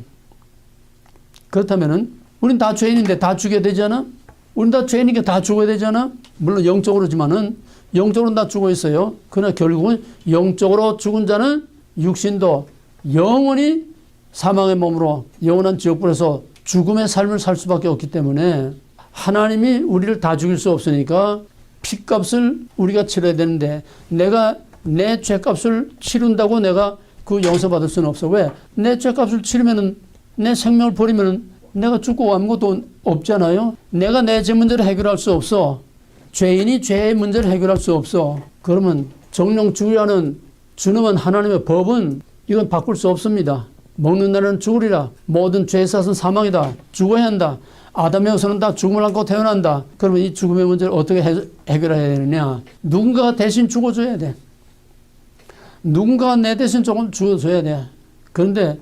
그렇다면은 우린 다 죄인인데 다 죽여야 되잖아. 우린 다 죄인이니까 다 죽어야 되잖아. 물론 영적으로지만은 영적으로는 다 죽어 있어요. 그러나 결국은 영적으로 죽은 자는 육신도 영원히 사망의 몸으로 영원한 지옥불에서 죽음의 삶을 살 수밖에 없기 때문에 하나님이 우리를 다 죽일 수 없으니까 피값을 우리가 치러야 되는데 내가 내 죄값을 치른다고 내가 그 용서받을 수는 없어. 왜? 내 죄값을 치르면은 내 생명을 버리면은 내가 죽고 아무것도 없잖아요. 내가 내 죄 문제를 해결할 수 없어. 죄인이 죄의 문제를 해결할 수 없어. 그러면 정령 죽으라는 준엄한 하나님의 법은 이건 바꿀 수 없습니다. 먹는 날은 죽으리라. 모든 죄의 삭은 사망이다. 죽어야 한다. 아담의 후손은 다 죽음을 안고 태어난다. 그러면 이 죽음의 문제를 어떻게 해결해야 되느냐? 누군가가 대신 죽어줘야 돼. 누군가가 내 대신 조금 죽어줘야 돼. 그런데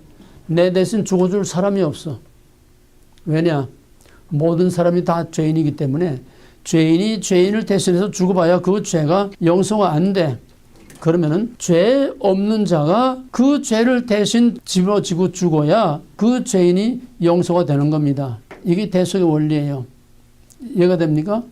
내 대신 죽어줄 사람이 없어. 왜냐? 모든 사람이 다 죄인이기 때문에 죄인이 죄인을 대신해서 죽어봐야 그 죄가 용서가 안 돼. 그러면은 죄 없는 자가 그 죄를 대신 짊어지고 죽어야 그 죄인이 용서가 되는 겁니다. 이게 대속의 원리예요. 이해가 됩니까?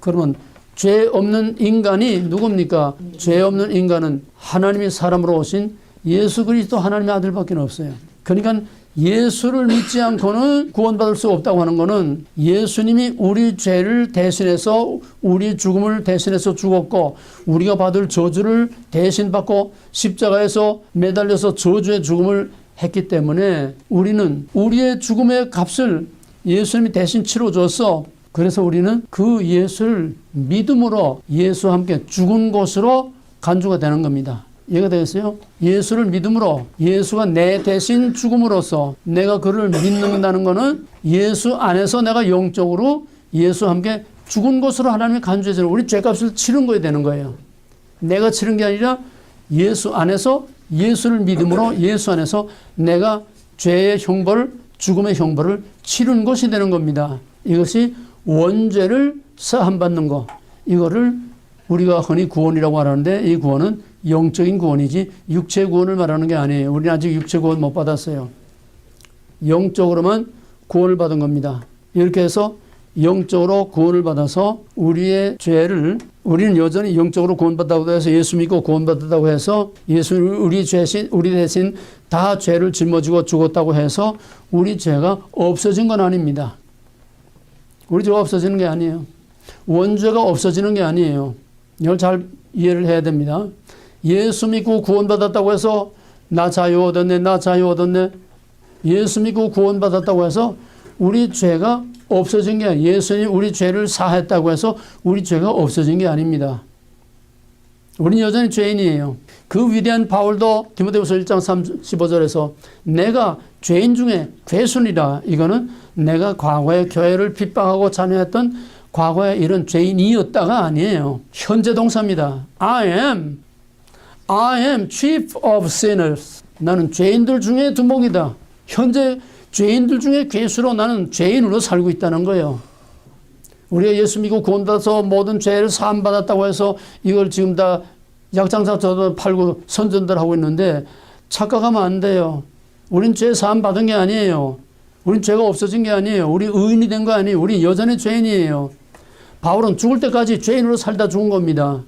그러면 죄 없는 인간이 누굽니까? 죄 없는 인간은 하나님이 사람으로 오신 예수 그리스도 하나님의 아들밖에 없어요. 그러니까 예수를 믿지 않고는 구원받을 수 없다고 하는 것은 예수님이 우리 죄를 대신해서 우리 죽음을 대신해서 죽었고 우리가 받을 저주를 대신 받고 십자가에서 매달려서 저주의 죽음을 했기 때문에 우리는 우리의 죽음의 값을 예수님이 대신 치러줘서 그래서 우리는 그 예수를 믿음으로 예수와 함께 죽은 곳으로 간주가 되는 겁니다. 이해가 되겠어요? 예수를 믿음으로 예수가 내 대신 죽음으로써 내가 그를 믿는다는 것은 예수 안에서 내가 영적으로 예수와 함께 죽은 곳으로 하나님이 간주해서 우리 죄값을 치른 거야 되는 거예요. 내가 치른 게 아니라 예수 안에서 예수를 믿음으로 예수 안에서 내가 죄의 형벌을 죽음의 형벌을 치른 것이 되는 겁니다. 이것이 원죄를 사함받는 것. 이거를 우리가 흔히 구원이라고 하는데 이 구원은 영적인 구원이지 육체 구원을 말하는 게 아니에요. 우리는 아직 육체 구원 못 받았어요. 영적으로만 구원을 받은 겁니다. 이렇게 해서 영적으로 구원을 받아서 우리의 죄를 우리는 여전히 영적으로 구원받았다고 해서 예수 믿고 구원받았다고 해서 예수는 우리 대신 다 죄를 짊어지고 죽었다고 해서 우리 죄가 없어진 건 아닙니다. 우리 죄가 없어지는 게 아니에요. 원죄가 없어지는 게 아니에요. 이걸 잘 이해를 해야 됩니다. 예수 믿고 구원받았다고 해서 나 자유 얻었네, 나 자유 얻었네. 예수 믿고 구원받았다고 해서 우리 죄가 없어진 게 아니에요. 예수님이 우리 죄를 사했다고 해서 우리 죄가 없어진 게 아닙니다. 우리는 여전히 죄인이에요. 그 위대한 바울도 디모데후서 1장 15절에서 내가 죄인 중에 괴순이라. 이거는 내가 과거에 교회를 핍박하고 잔해했던 과거에 이런 죄인이었다가 아니에요. 현재 동사입니다. I am chief of sinners. 나는 죄인들 중에 두목이다. 현재 죄인들 중에 괴수로 나는 죄인으로 살고 있다는 거예요. 우리가 예수 믿고 구원받아서 모든 죄를 사함받았다고 해서 이걸 지금 다 약장사 저도 팔고 선전들 하고 있는데 착각하면 안 돼요. 우린 죄 사함 받은 게 아니에요. 우린 죄가 없어진 게 아니에요. 우리 의인이 된 거 아니에요. 우리 여전히 죄인이에요. 바울은 죽을 때까지 죄인으로 살다 죽은 겁니다.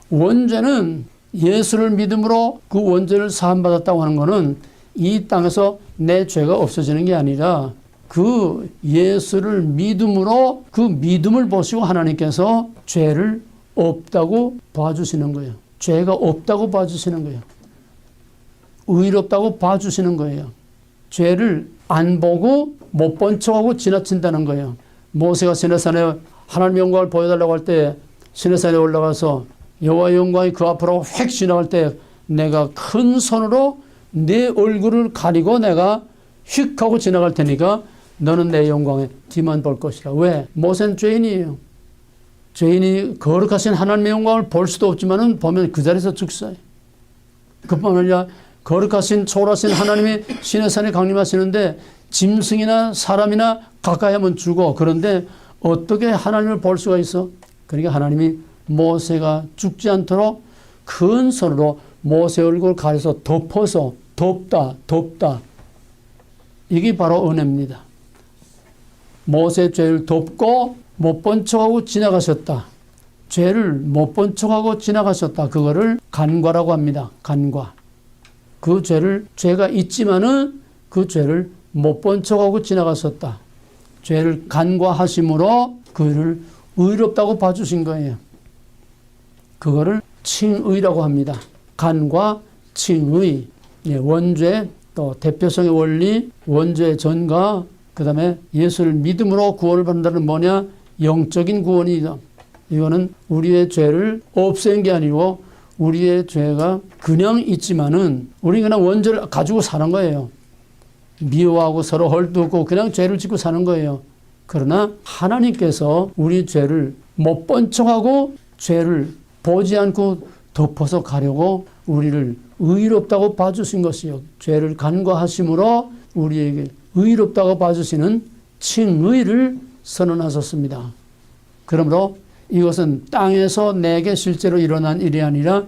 원죄는 예수를 믿음으로 그 원죄를 사함받았다고 하는 것은 이 땅에서 내 죄가 없어지는 게 아니라 그 예수를 믿음으로 그 믿음을 보시고 하나님께서 죄를 없다고 봐주시는 거예요. 죄가 없다고 봐주시는 거예요. 의롭다고 봐주시는 거예요. 죄를 안 보고 못 본 척하고 지나친다는 거예요. 모세가 시내산에 하나님의 영광을 보여달라고 할 때 시내산에 올라가서 여호와의 영광이 그 앞으로 휙 지나갈 때 내가 큰 손으로 내 얼굴을 가리고 내가 휙 하고 지나갈 테니까 너는 내 영광에 뒤만 볼 것이다. 왜? 모세는 죄인이에요. 죄인이 거룩하신 하나님의 영광을 볼 수도 없지만은 보면 그 자리에서 죽어요. 그뿐만 아니라 거룩하신 초월하신 하나님이 시내산에 강림하시는데 짐승이나 사람이나 가까이 하면 죽어. 그런데 어떻게 하나님을 볼 수가 있어? 그러니까 하나님이 모세가 죽지 않도록 큰 손으로 모세 얼굴을 가려서 덮어서 덮다. 이게 바로 은혜입니다. 모세의 죄를 덮고 못 본 척하고 지나가셨다. 죄를 못 본 척하고 지나가셨다. 그거를 간과라고 합니다. 간과. 그 죄가 있지만은 그 죄를 못 본 척하고 지나갔었다. 죄를 간과하심으로 그를 의롭다고 봐주신 거예요. 그거를 칭의라고 합니다. 간과 칭의. 원죄, 또 대표성의 원리, 원죄의 전가, 그 다음에 예수를 믿음으로 구원을 받는다는 뭐냐? 영적인 구원이다. 이거는 우리의 죄를 없앤 게 아니고 우리의 죄가 그냥 있지만은 우리 그냥 원죄를 가지고 사는 거예요. 미워하고 서로 헐뜯고 그냥 죄를 짓고 사는 거예요. 그러나 하나님께서 우리 죄를 못 본 척하고 죄를 보지 않고 덮어서 가려고 우리를 의롭다고 봐주신 것이요. 죄를 간과하심으로 우리에게 의롭다고 봐주시는 칭의를 선언하셨습니다. 그러므로 이것은 땅에서 내게 실제로 일어난 일이 아니라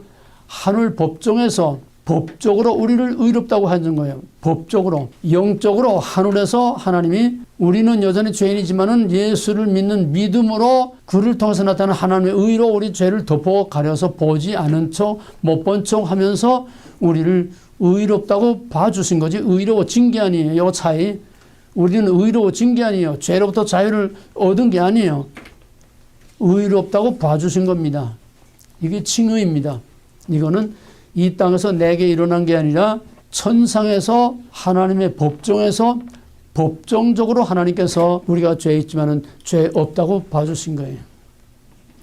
하늘 법정에서 법적으로 우리를 의롭다고 하는 거예요. 법적으로, 영적으로 하늘에서 하나님이 우리는 여전히 죄인이지만은 예수를 믿는 믿음으로 그를 통해서 나타나는 하나님의 의로 우리 죄를 덮어 가려서 보지 않은 척, 못 본 척 하면서 우리를 의롭다고 봐주신 거지. 의로워진 게 아니에요. 이 차이. 우리는 의로워진 게 아니에요. 죄로부터 자유를 얻은 게 아니에요. 의롭다고 봐주신 겁니다. 이게 칭의입니다. 이거는 이 땅에서 내게 일어난 게 아니라 천상에서 하나님의 법정에서 법정적으로 하나님께서 우리가 죄 있지만은 죄 없다고 봐주신 거예요.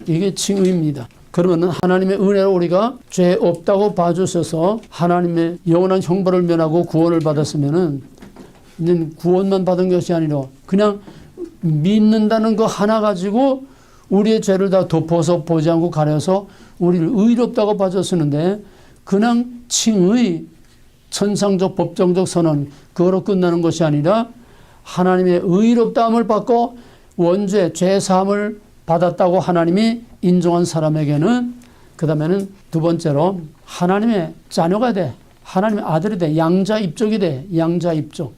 이게 칭의입니다. 그러면 하나님의 은혜로 우리가 죄 없다고 봐주셔서 하나님의 영원한 형벌을 면하고 구원을 받았으면은 구원만 받은 것이 아니라 그냥 믿는다는 거 하나 가지고 우리의 죄를 다 덮어서 보지 않고 가려서 우리를 의롭다고 봐줬었는데 그냥 칭의 천상적 법정적 선언 그거로 끝나는 것이 아니라 하나님의 의롭다함을 받고 원죄 죄사함을 받았다고 하나님이 인정한 사람에게는 그 다음에는 두 번째로 하나님의 자녀가 돼. 하나님의 아들이 돼. 양자 입족이 돼. 양자 입족.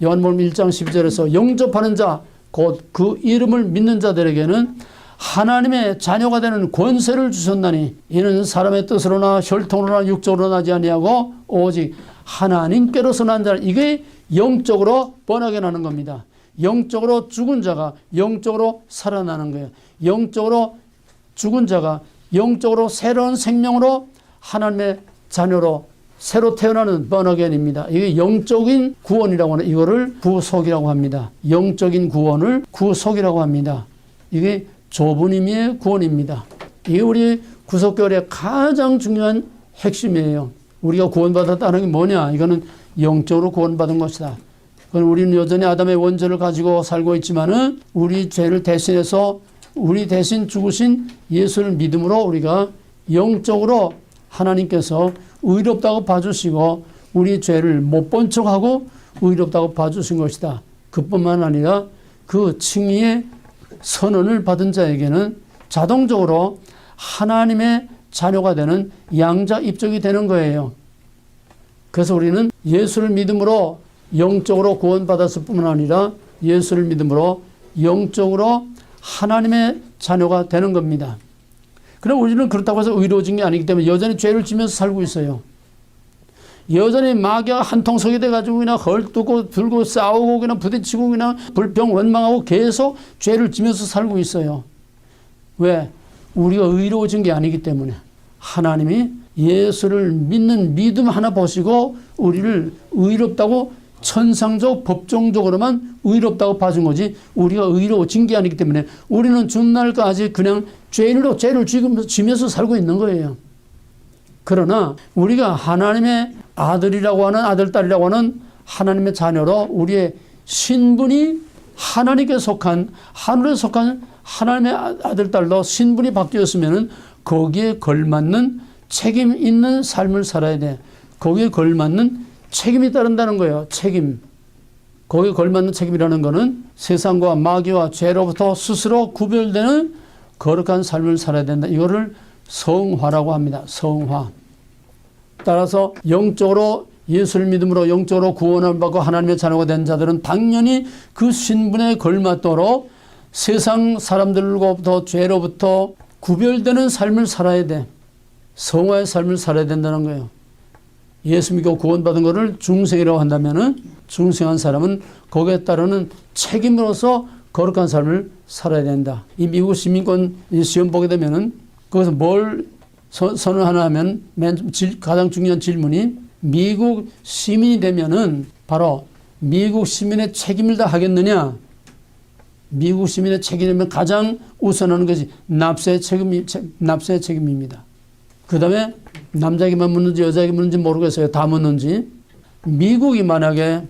요한복음 1장 12절에서 영접하는 자 곧 그 이름을 믿는 자들에게는 하나님의 자녀가 되는 권세를 주셨나니 이는 사람의 뜻으로나 혈통으로나 육적으로 나지 아니하고 오직 하나님께로서 난 자. 이게 영적으로 번하게 나는 겁니다. 영적으로 죽은 자가 영적으로 살아나는 거예요. 영적으로 죽은 자가 영적으로 새로운 생명으로 하나님의 자녀로 새로 태어나는 번어겐입니다. 이게 영적인 구원이라고 하는 이거를 구속이라고 합니다. 영적인 구원을 구속이라고 합니다. 이게 좁은 의미의 구원입니다. 이게 우리 구속교리의 가장 중요한 핵심이에요. 우리가 구원받았다는 게 뭐냐? 이거는 영적으로 구원받은 것이다. 그건 우리는 여전히 아담의 원죄를 가지고 살고 있지만은 우리 죄를 대신해서 우리 대신 죽으신 예수를 믿음으로 우리가 영적으로 하나님께서 의롭다고 봐주시고 우리 죄를 못 본 척하고 의롭다고 봐주신 것이다. 그뿐만 아니라 그 칭의의 선언을 받은 자에게는 자동적으로 하나님의 자녀가 되는 양자 입족이 되는 거예요. 그래서 우리는 예수를 믿음으로 영적으로 구원받았을 뿐만 아니라 예수를 믿음으로 영적으로 하나님의 자녀가 되는 겁니다. 그럼 우리는 그렇다고 해서 의로워진 게 아니기 때문에 여전히 죄를 지면서 살고 있어요. 여전히 마귀와 한통속이 돼가지고 그냥 헐뜯고 들고 싸우고 그냥 부딪히고 그냥 불평 원망하고 계속 죄를 지면서 살고 있어요. 왜? 우리가 의로워진 게 아니기 때문에. 하나님이 예수를 믿는 믿음 하나 보시고 우리를 의롭다고 천상적 법정적으로만 의롭다고 봐준 거지 우리가 의로워진 게 아니기 때문에 우리는 주날까지 그냥 죄를 지면서 살고 있는 거예요. 그러나 우리가 하나님의 아들이라고 하는 아들, 딸이라고 하는 하나님의 자녀로 우리의 신분이 하나님께 속한 하늘에 속한 하나님의 아들, 딸로 신분이 바뀌었으면 거기에 걸맞는 책임 있는 삶을 살아야 돼. 거기에 걸맞는 책임이 따른다는 거예요. 책임. 거기에 걸맞는 책임이라는 거는 세상과 마귀와 죄로부터 스스로 구별되는 거룩한 삶을 살아야 된다. 이거를 성화라고 합니다. 성화. 따라서 영적으로 예수를 믿음으로 영적으로 구원을 받고 하나님의 자녀가 된 자들은 당연히 그 신분에 걸맞도록 세상 사람들로부터 죄로부터 구별되는 삶을 살아야 돼. 성화의 삶을 살아야 된다는 거예요. 예수 믿고 구원받은 것을 중생이라고 한다면은 중생한 사람은 거기에 따르는 책임으로서 거룩한 삶을 살아야 된다. 이 미국 시민권 시험 보게 되면은 거기서 뭘 선언하나 하면 가장 중요한 질문이 미국 시민이 되면은 바로 미국 시민의 책임을 다 하겠느냐? 미국 시민의 책임이면 가장 우선하는 것이 납세의 책임입니다. 그 다음에 남자에게만 묻는지 여자에게 묻는지 모르겠어요. 다 묻는지. 미국이 만약에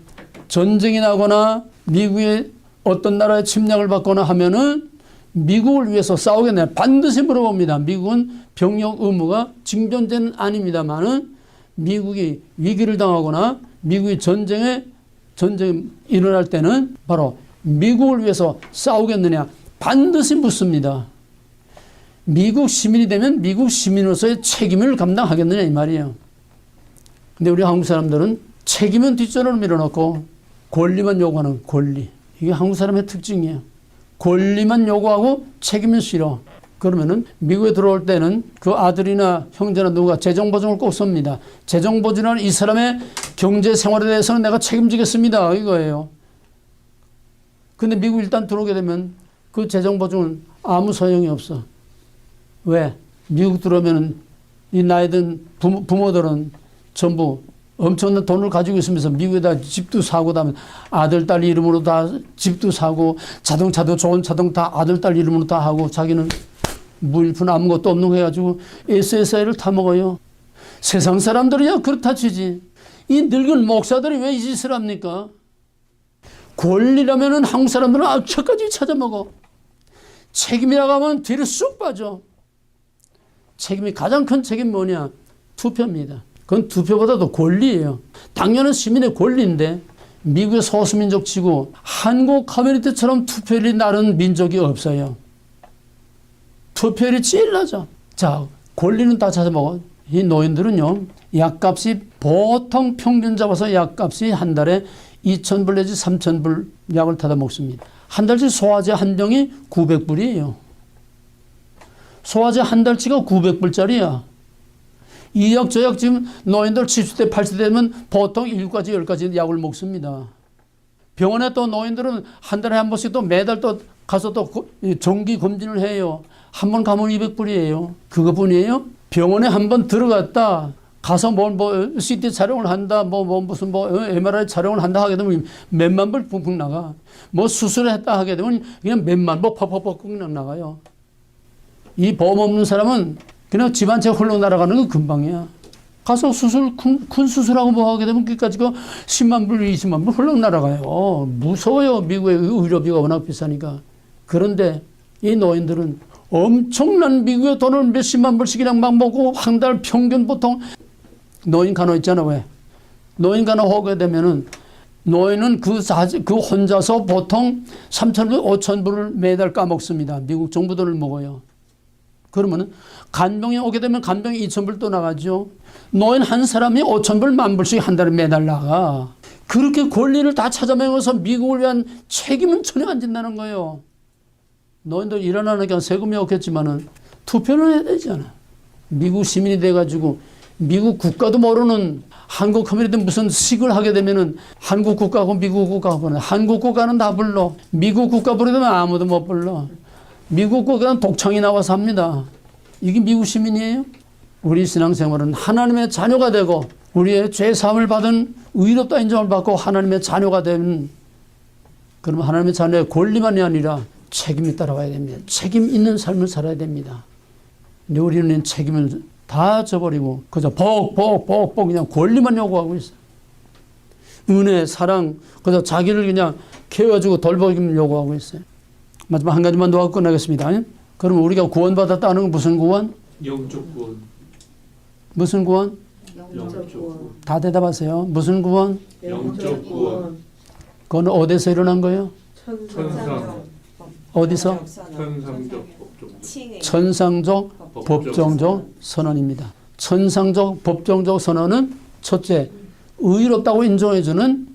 전쟁이 나거나 미국의 어떤 나라의 침략을 받거나 하면은 미국을 위해서 싸우겠냐 반드시 물어봅니다. 미국은 병역 의무가 징병제는 아닙니다만은 미국이 위기를 당하거나 미국이 전쟁이 일어날 때는 바로 미국을 위해서 싸우겠느냐 반드시 묻습니다. 미국 시민이 되면 미국 시민으로서의 책임을 감당하겠느냐 이 말이에요. 근데 우리 한국 사람들은 책임은 뒷전으로 밀어놓고 권리만 요구하는 권리. 이게 한국 사람의 특징이에요. 권리만 요구하고 책임은 싫어. 그러면은 미국에 들어올 때는 그 아들이나 형제나 누가 재정보증을 꼭 씁니다. 재정보증은 이 사람의 경제 생활에 대해서는 내가 책임지겠습니다. 이거예요. 근데 미국 일단 들어오게 되면 그 재정보증은 아무 소용이 없어. 왜? 미국 들어오면 이 나이 든 부모들은 전부 엄청난 돈을 가지고 있으면서 미국에다 집도 사고 다면 아들, 딸 이름으로 다 집도 사고 자동차도 좋은 자동 다 아들, 딸 이름으로 다 하고 자기는 무일푼 아무것도 없는 거 해가지고 SSI를 타먹어요. 세상 사람들이야 그렇다 치지. 이 늙은 목사들이 왜 이 짓을 합니까? 권리라면은 한국 사람들은 악착까지 찾아먹어. 책임이라고 하면 뒤로 쑥 빠져. 책임이 가장 큰 책임 뭐냐? 투표입니다. 그건 투표보다도 권리예요. 당연한 시민의 권리인데 미국의 소수민족 치고 한국 커뮤니티처럼 투표율이 낮은 민족이 없어요. 투표율이 제일 낮아. 자, 권리는 다 찾아먹어. 이 노인들은요. 약값이 보통 평균 잡아서 약값이 한 달에 2,000불 내지 3,000불 약을 타다 먹습니다. 한 달치 소화제 한 병이 900불이에요. 소화제 한 달치가 900불짜리야. 이 약, 저 약 지금 노인들 70대, 80대 되면 보통 7가지, 10가지 약을 먹습니다. 병원에 또 노인들은 한 달에 한 번씩 또 매달 또 가서 또 정기 검진을 해요. 한 번 가면 200불이에요. 그거뿐이에요? 병원에 한 번 들어갔다. 가서 뭐 CT 촬영을 한다. 무슨 MRI 촬영을 한다 하게 되면 몇만 불 붕붕 나가. 뭐 수술을 했다 하게 되면 그냥 몇만 불 퍽퍽퍽 그냥 나가요. 이 보험 없는 사람은 그냥 집 한 채 홀로 날아가는 건 금방이야. 가서 큰 수술하고 뭐 하게 되면 그까지 10만 불, 20만 불 홀로 날아가요. 무서워요. 미국의 의료비가 워낙 비싸니까. 그런데 이 노인들은 엄청난 미국의 돈을 몇십만 불씩 그냥 막 먹고 한 달 평균 보통 노인 간호 있잖아. 왜? 노인 간호 하게 되면은 노인은 그 혼자서 보통 3,000불, 5,000불을 매달 까먹습니다. 미국 정부 돈을 먹어요. 그러면 간병이 오게 되면 간병이 2,000불 또 나가죠. 노인 한 사람이 5,000불, 10,000불씩 한 달에 매달 나가. 그렇게 권리를 다 찾아내면서 미국을 위한 책임은 전혀 안 진다는 거예요. 노인들 일어나니까 세금이 없겠지만은 투표는 해야 되잖아. 미국 시민이 돼가지고 미국 국가도 모르는 한국 커뮤니티 무슨 식을 하게 되면은 한국 국가하고 미국 국가가 부르는 한국 국가는 다 불러. 미국 국가 부르면 아무도 못 불러. 미국 국가는 독창이 나와서 합니다. 이게 미국 시민이에요? 우리 신앙생활은 하나님의 자녀가 되고 우리의 죄사함을 받은 의롭다 인정을 받고 하나님의 자녀가 되면 그러면 하나님의 자녀의 권리만이 아니라 책임이 따라와야 됩니다. 책임 있는 삶을 살아야 됩니다. 근데 우리는 책임을 다 져버리고 그저 복 그냥 권리만 요구하고 있어요. 은혜, 사랑, 그저 자기를 그냥 케어주고 돌보기만 요구하고 있어요. 마지막 한 가지만 더 하고 끝나겠습니다. 그럼 우리가 구원받았다는 건 무슨 구원? 영적 구원. 무슨 구원? 영적 구원. 다 대답하세요. 무슨 구원? 영적 구원. 그건 어디서 일어난 거예요? 천상. 어디서? 천상적 법적. 칭의. 천상적 법정적 선언입니다. 천상적 법정적 선언은 첫째, 의롭다고 인정해주는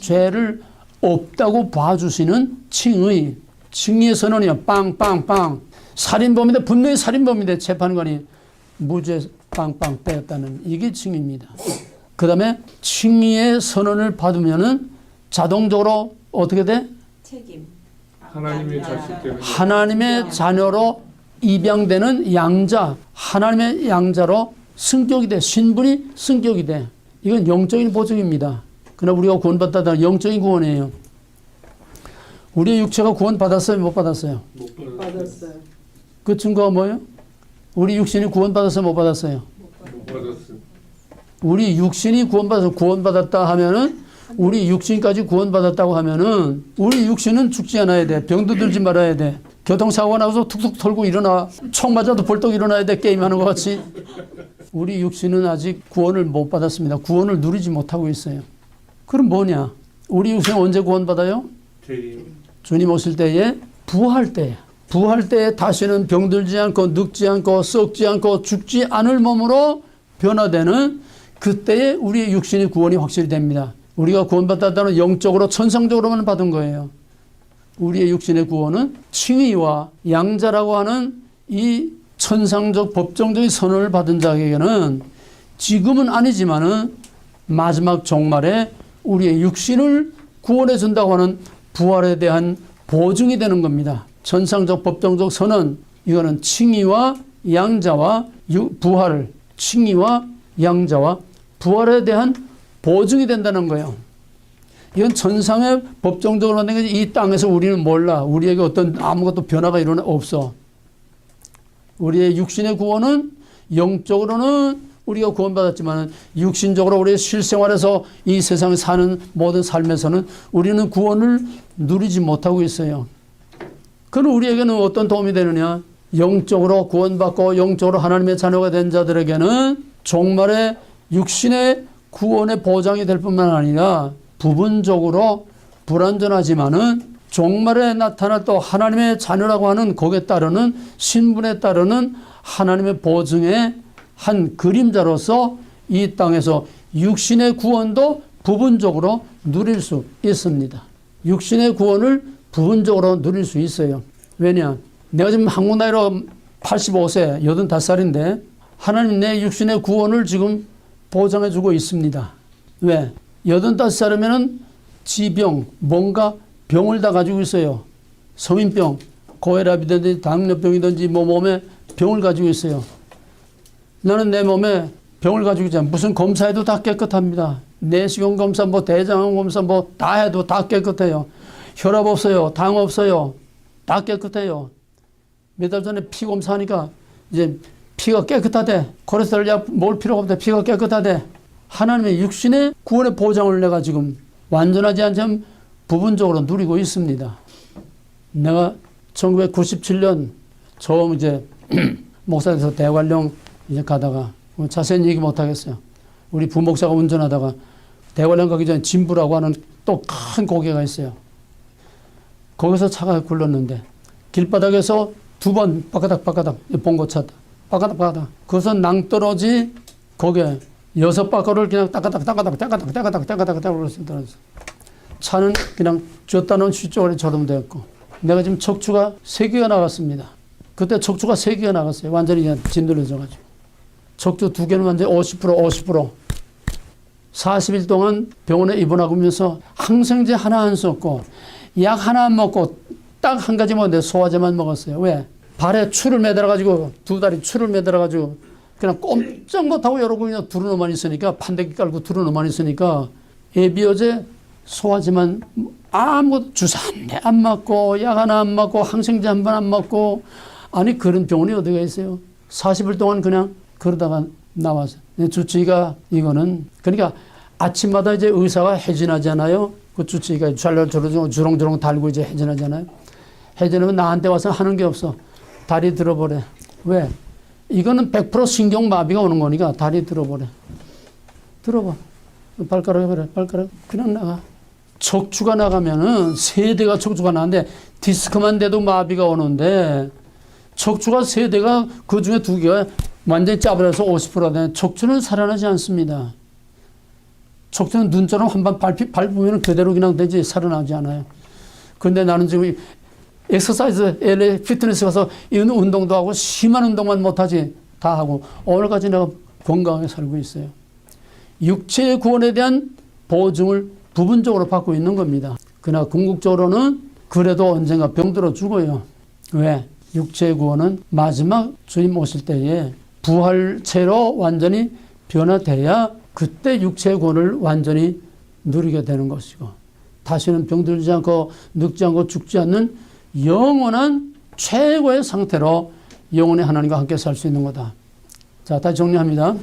죄를 없다고 봐주시는 칭의. 칭의의 선언이요. 빵빵빵. 살인범인데 분명히 살인범인데 재판관이 무죄 빵빵 빼었다는 이게 칭의입니다. 그 다음에 칭의의 선언을 받으면은 자동적으로 어떻게 돼? 책임. 하나님의 자식 되는 하나님의 자녀로 입양되는 양자, 하나님의 양자로 승격이 돼. 신분이 승격이 돼. 이건 영적인 보증입니다. 그러나 우리가 구원받았다는 영적인 구원이에요. 우리의 육체가 구원받았어요? 못 받았어요? 못 받았어요. 그 증거가 뭐예요? 우리 육신이 구원받았어요? 못 받았어요? 못 받았어요. 우리 육신이 구원받았다 하면은 우리 육신까지 구원받았다고 하면은 우리 육신은 죽지 않아야 돼. 병도 들지 말아야 돼. 교통사고가 나서 툭툭 털고 일어나. 총 맞아도 벌떡 일어나야 돼. 게임하는 것 같이. 우리 육신은 아직 구원을 못 받았습니다. 구원을 누리지 못하고 있어요. 그럼 뭐냐? 우리 육신은 언제 구원받아요? 주님 오실 때에 부활 때. 부활 때에 다시는 병들지 않고 늙지 않고 썩지 않고 죽지 않을 몸으로 변화되는 그때에 우리의 육신의 구원이 확실히 됩니다. 우리가 구원받았다는 영적으로 천상적으로만 받은 거예요. 우리의 육신의 구원은 칭의와 양자라고 하는 이 천상적 법정적인 선언을 받은 자에게는 지금은 아니지만은 마지막 종말에 우리의 육신을 구원해 준다고 하는 부활에 대한 보증이 되는 겁니다. 천상적 법정적 선언, 이거는 칭의와 양자와 부활을, 칭의와 양자와 부활에 대한 보증이 된다는 거예요. 이건 천상의 법정적으로 만든 거지 이 땅에서 우리는 몰라. 우리에게 어떤 아무것도 변화가 없어. 우리의 육신의 구원은 영적으로는 우리가 구원받았지만 육신적으로 우리의 실생활에서 이 세상에 사는 모든 삶에서는 우리는 구원을 누리지 못하고 있어요. 그럼 우리에게는 어떤 도움이 되느냐? 영적으로 구원받고 영적으로 하나님의 자녀가 된 자들에게는 종말에 육신의 구원의 보장이 될 뿐만 아니라 부분적으로 불완전하지만은 종말에 나타날 또 하나님의 자녀라고 하는 거기에 따르는 신분에 따르는 하나님의 보증의 한 그림자로서 이 땅에서 육신의 구원도 부분적으로 누릴 수 있습니다. 육신의 구원을 부분적으로 누릴 수 있어요. 왜냐? 내가 지금 한국 나이로 85세, 85살인데 하나님 내 육신의 구원을 지금 보장해 주고 있습니다. 왜? 85살이면은 지병, 뭔가 병을 다 가지고 있어요. 성인병, 고혈압이든지 당뇨병이든지 몸에 병을 가지고 있어요. 나는 내 몸에 병을 가지고 있잖아. 무슨 검사해도 다 깨끗합니다. 내시경 검사, 대장암 검사 다 해도 다 깨끗해요. 혈압 없어요. 당 없어요. 다 깨끗해요. 몇 달 전에 피 검사하니까 이제 피가 깨끗하대. 콜레스테롤 약 먹을 필요가 없대. 피가 깨끗하대. 하나님의 육신의 구원의 보장을 내가 지금 완전하지 않지만 부분적으로 누리고 있습니다. 내가 1997년 처음 이제 목사에서 대관령 이제 가다가 자세히 얘기 못 하겠어요. 우리 부목사가 운전하다가 대관령 가기 전에 진부라고 하는 또 큰 고개가 있어요. 거기서 차가 굴렀는데 길바닥에서 두 번 바까닥 봉고 쳤다. 바까닥. 그래서 낭떠러지 거기에 6바퀴를 그냥 따가닥 떨어졌어. 차는 그냥 쥐었다 놓은 쥐쪽으로 저름되었고, 내가 지금 척추가 3개가 나갔습니다. 그때 척추가 3개가 나갔어요. 완전히 그냥 짓눌려져가지고. 척추 2개는 완전히 50%. 40일 동안 병원에 입원하면서 항생제 하나 안 썼고, 약 하나 안 먹고, 딱 한 가지 먹었는데 소화제만 먹었어요. 왜? 발에 추를 매달아가지고, 2다리 추를 매달아가지고, 그냥 꼼짝 못하고 여러 그냥 두루노만 있으니까, 판대기 깔고 두루노만 있으니까, 예비어제 소화제만 아무것도 주사 한 대 안 맞고, 약 하나 안 맞고, 항생제 한 번 안 맞고, 아니, 그런 병원이 어디가 있어요? 40일 동안 그냥 그러다가 나와서. 주치의가 이거는, 그러니까 아침마다 이제 의사가 해진하잖아요. 그 주치의가 주렁주렁 달고 이제 해진하잖아요. 해진하면 나한테 와서 하는 게 없어. 다리 들어버려. 왜? 이거는 100% 신경마비가 오는 거니까 다리 들어버려. 들어봐. 발가락 해버려. 발가락. 그냥 나가. 척추가 나가면은 3대가 척추가 나는데 디스크만 돼도 마비가 오는데 척추가 3대가 그 중에 2개가 완전히 짜버려서 50%가 되는 척추는 살아나지 않습니다. 척추는 눈처럼 한 번 밟으면 그대로 그냥 되지 살아나지 않아요. 그런데 나는 지금 엑서사이즈, LA 피트니스 가서 이런 운동도 하고 심한 운동만 못하지 다 하고 오늘까지 내가 건강하게 살고 있어요. 육체의 구원에 대한 보증을 부분적으로 받고 있는 겁니다. 그러나 궁극적으로는 그래도 언젠가 병들어 죽어요. 왜? 육체의 구원은 마지막 주님 오실 때에 부활체로 완전히 변화돼야 그때 육체의 구원을 완전히 누리게 되는 것이고 다시는 병들지 않고 늙지 않고 죽지 않는 영원한 최고의 상태로 영원히 하나님과 함께 살 수 있는 거다. 자, 다시 정리합니다.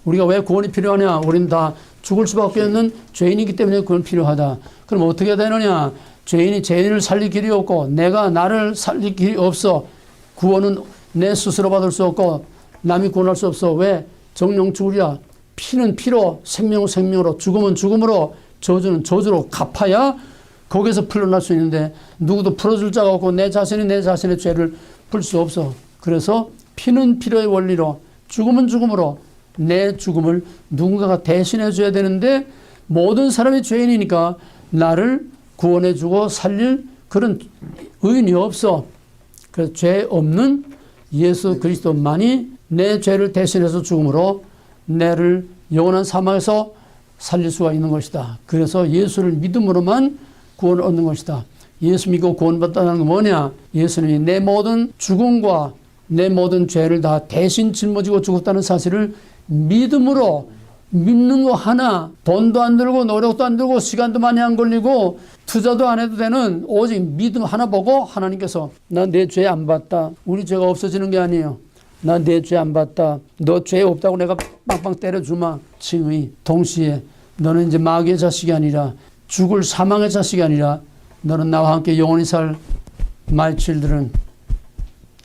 우리가 왜 구원이 필요하냐? 우리는 다 죽을 수밖에 없는 죄인이기 때문에 구원이 필요하다. 그럼 어떻게 되느냐? 죄인이 죄인을 살릴 길이 없고 내가 나를 살릴 길이 없어. 구원은 내 스스로 받을 수 없고 남이 구원할 수 없어. 왜? 정령 죽으랴. 피는 피로, 생명은 생명으로, 죽음은 죽음으로, 저주는 저주로 갚아야 거기서 풀려날 수 있는데 누구도 풀어줄 자가 없고 내 자신이 내 자신의 죄를 풀 수 없어. 그래서 피는 피로의 원리로, 죽음은 죽음으로 내 죽음을 누군가가 대신해 줘야 되는데 모든 사람이 죄인이니까 나를 구원해 주고 살릴 그런 의인이 없어. 그래서 죄 없는 예수 그리스도만이 내 죄를 대신해서 죽음으로 내를 영원한 사망에서 살릴 수가 있는 것이다. 그래서 예수를 믿음으로만 구원을 얻는 것이다. 예수 믿고 구원받다는 건 뭐냐? 예수님이 내 모든 죽음과 내 모든 죄를 다 대신 짊어지고 죽었다는 사실을 믿음으로 믿는 거 하나, 돈도 안 들고 노력도 안 들고 시간도 많이 안 걸리고 투자도 안 해도 되는 오직 믿음 하나 보고 하나님께서 나 내 죄 안 봤다. 우리 죄가 없어지는 게 아니에요. 나 내 죄 안 봤다. 너 죄 없다고 내가 빵빵 때려주마. 칭의. 동시에 너는 이제 마귀의 자식이 아니라 죽을 사망의 자식이 아니라 너는 나와 함께 영원히 살 my children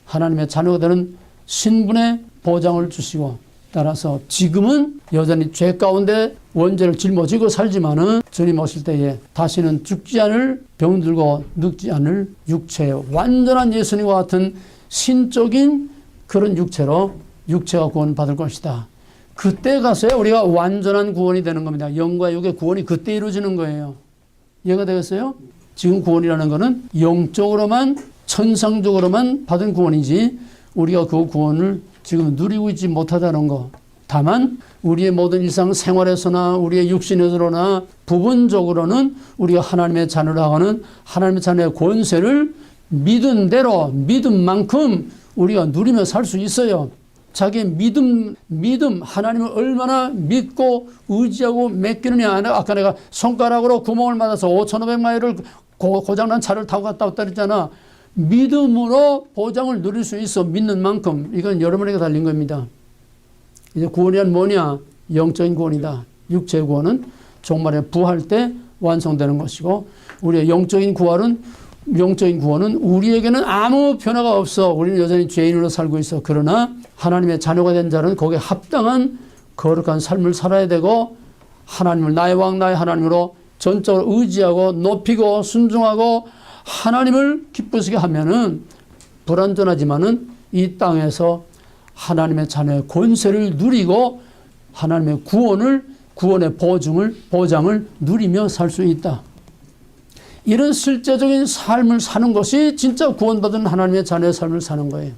하나님의 자녀가 되는 신분의 보장을 주시고 따라서 지금은 여전히 죄 가운데 원죄를 짊어지고 살지만은 주님 오실 때에 다시는 죽지 않을 병들고 늙지 않을 육체 완전한 예수님과 같은 신적인 그런 육체로 육체가 구원받을 것이다. 그때 가서야 우리가 완전한 구원이 되는 겁니다. 영과 육의 구원이 그때 이루어지는 거예요. 이해가 되겠어요? 지금 구원이라는 것은 영적으로만 천상적으로만 받은 구원이지 우리가 그 구원을 지금 누리고 있지 못하다는 거. 다만 우리의 모든 일상생활에서나 우리의 육신에서나 부분적으로는 우리가 하나님의 자녀라 하는 하나님의 자녀의 권세를 믿은 대로 믿은 만큼 우리가 누리며 살 수 있어요. 자기 믿음 하나님을 얼마나 믿고 의지하고 맡기느냐. 아까 내가 손가락으로 구멍을 맞아서 5,500마일을 고장난 차를 타고 갔다 왔다 그랬잖아. 믿음으로 보장을 누릴 수 있어. 믿는 만큼. 이건 여러분에게 달린 겁니다. 이제 구원이란 뭐냐? 영적인 구원이다. 육체의 구원은 종말에 부활 때 완성되는 것이고 우리의 영적인 구원은 우리에게는 아무 변화가 없어. 우리는 여전히 죄인으로 살고 있어. 그러나 하나님의 자녀가 된 자는 거기에 합당한 거룩한 삶을 살아야 되고 하나님을 나의 왕 나의 하나님으로 전적으로 의지하고 높이고 순종하고 하나님을 기쁘시게 하면은 불완전하지만은 이 땅에서 하나님의 자녀의 권세를 누리고 하나님의 구원의 보장을 누리며 살 수 있다. 이런 실제적인 삶을 사는 것이 진짜 구원받은 하나님의 자녀의 삶을 사는 거예요.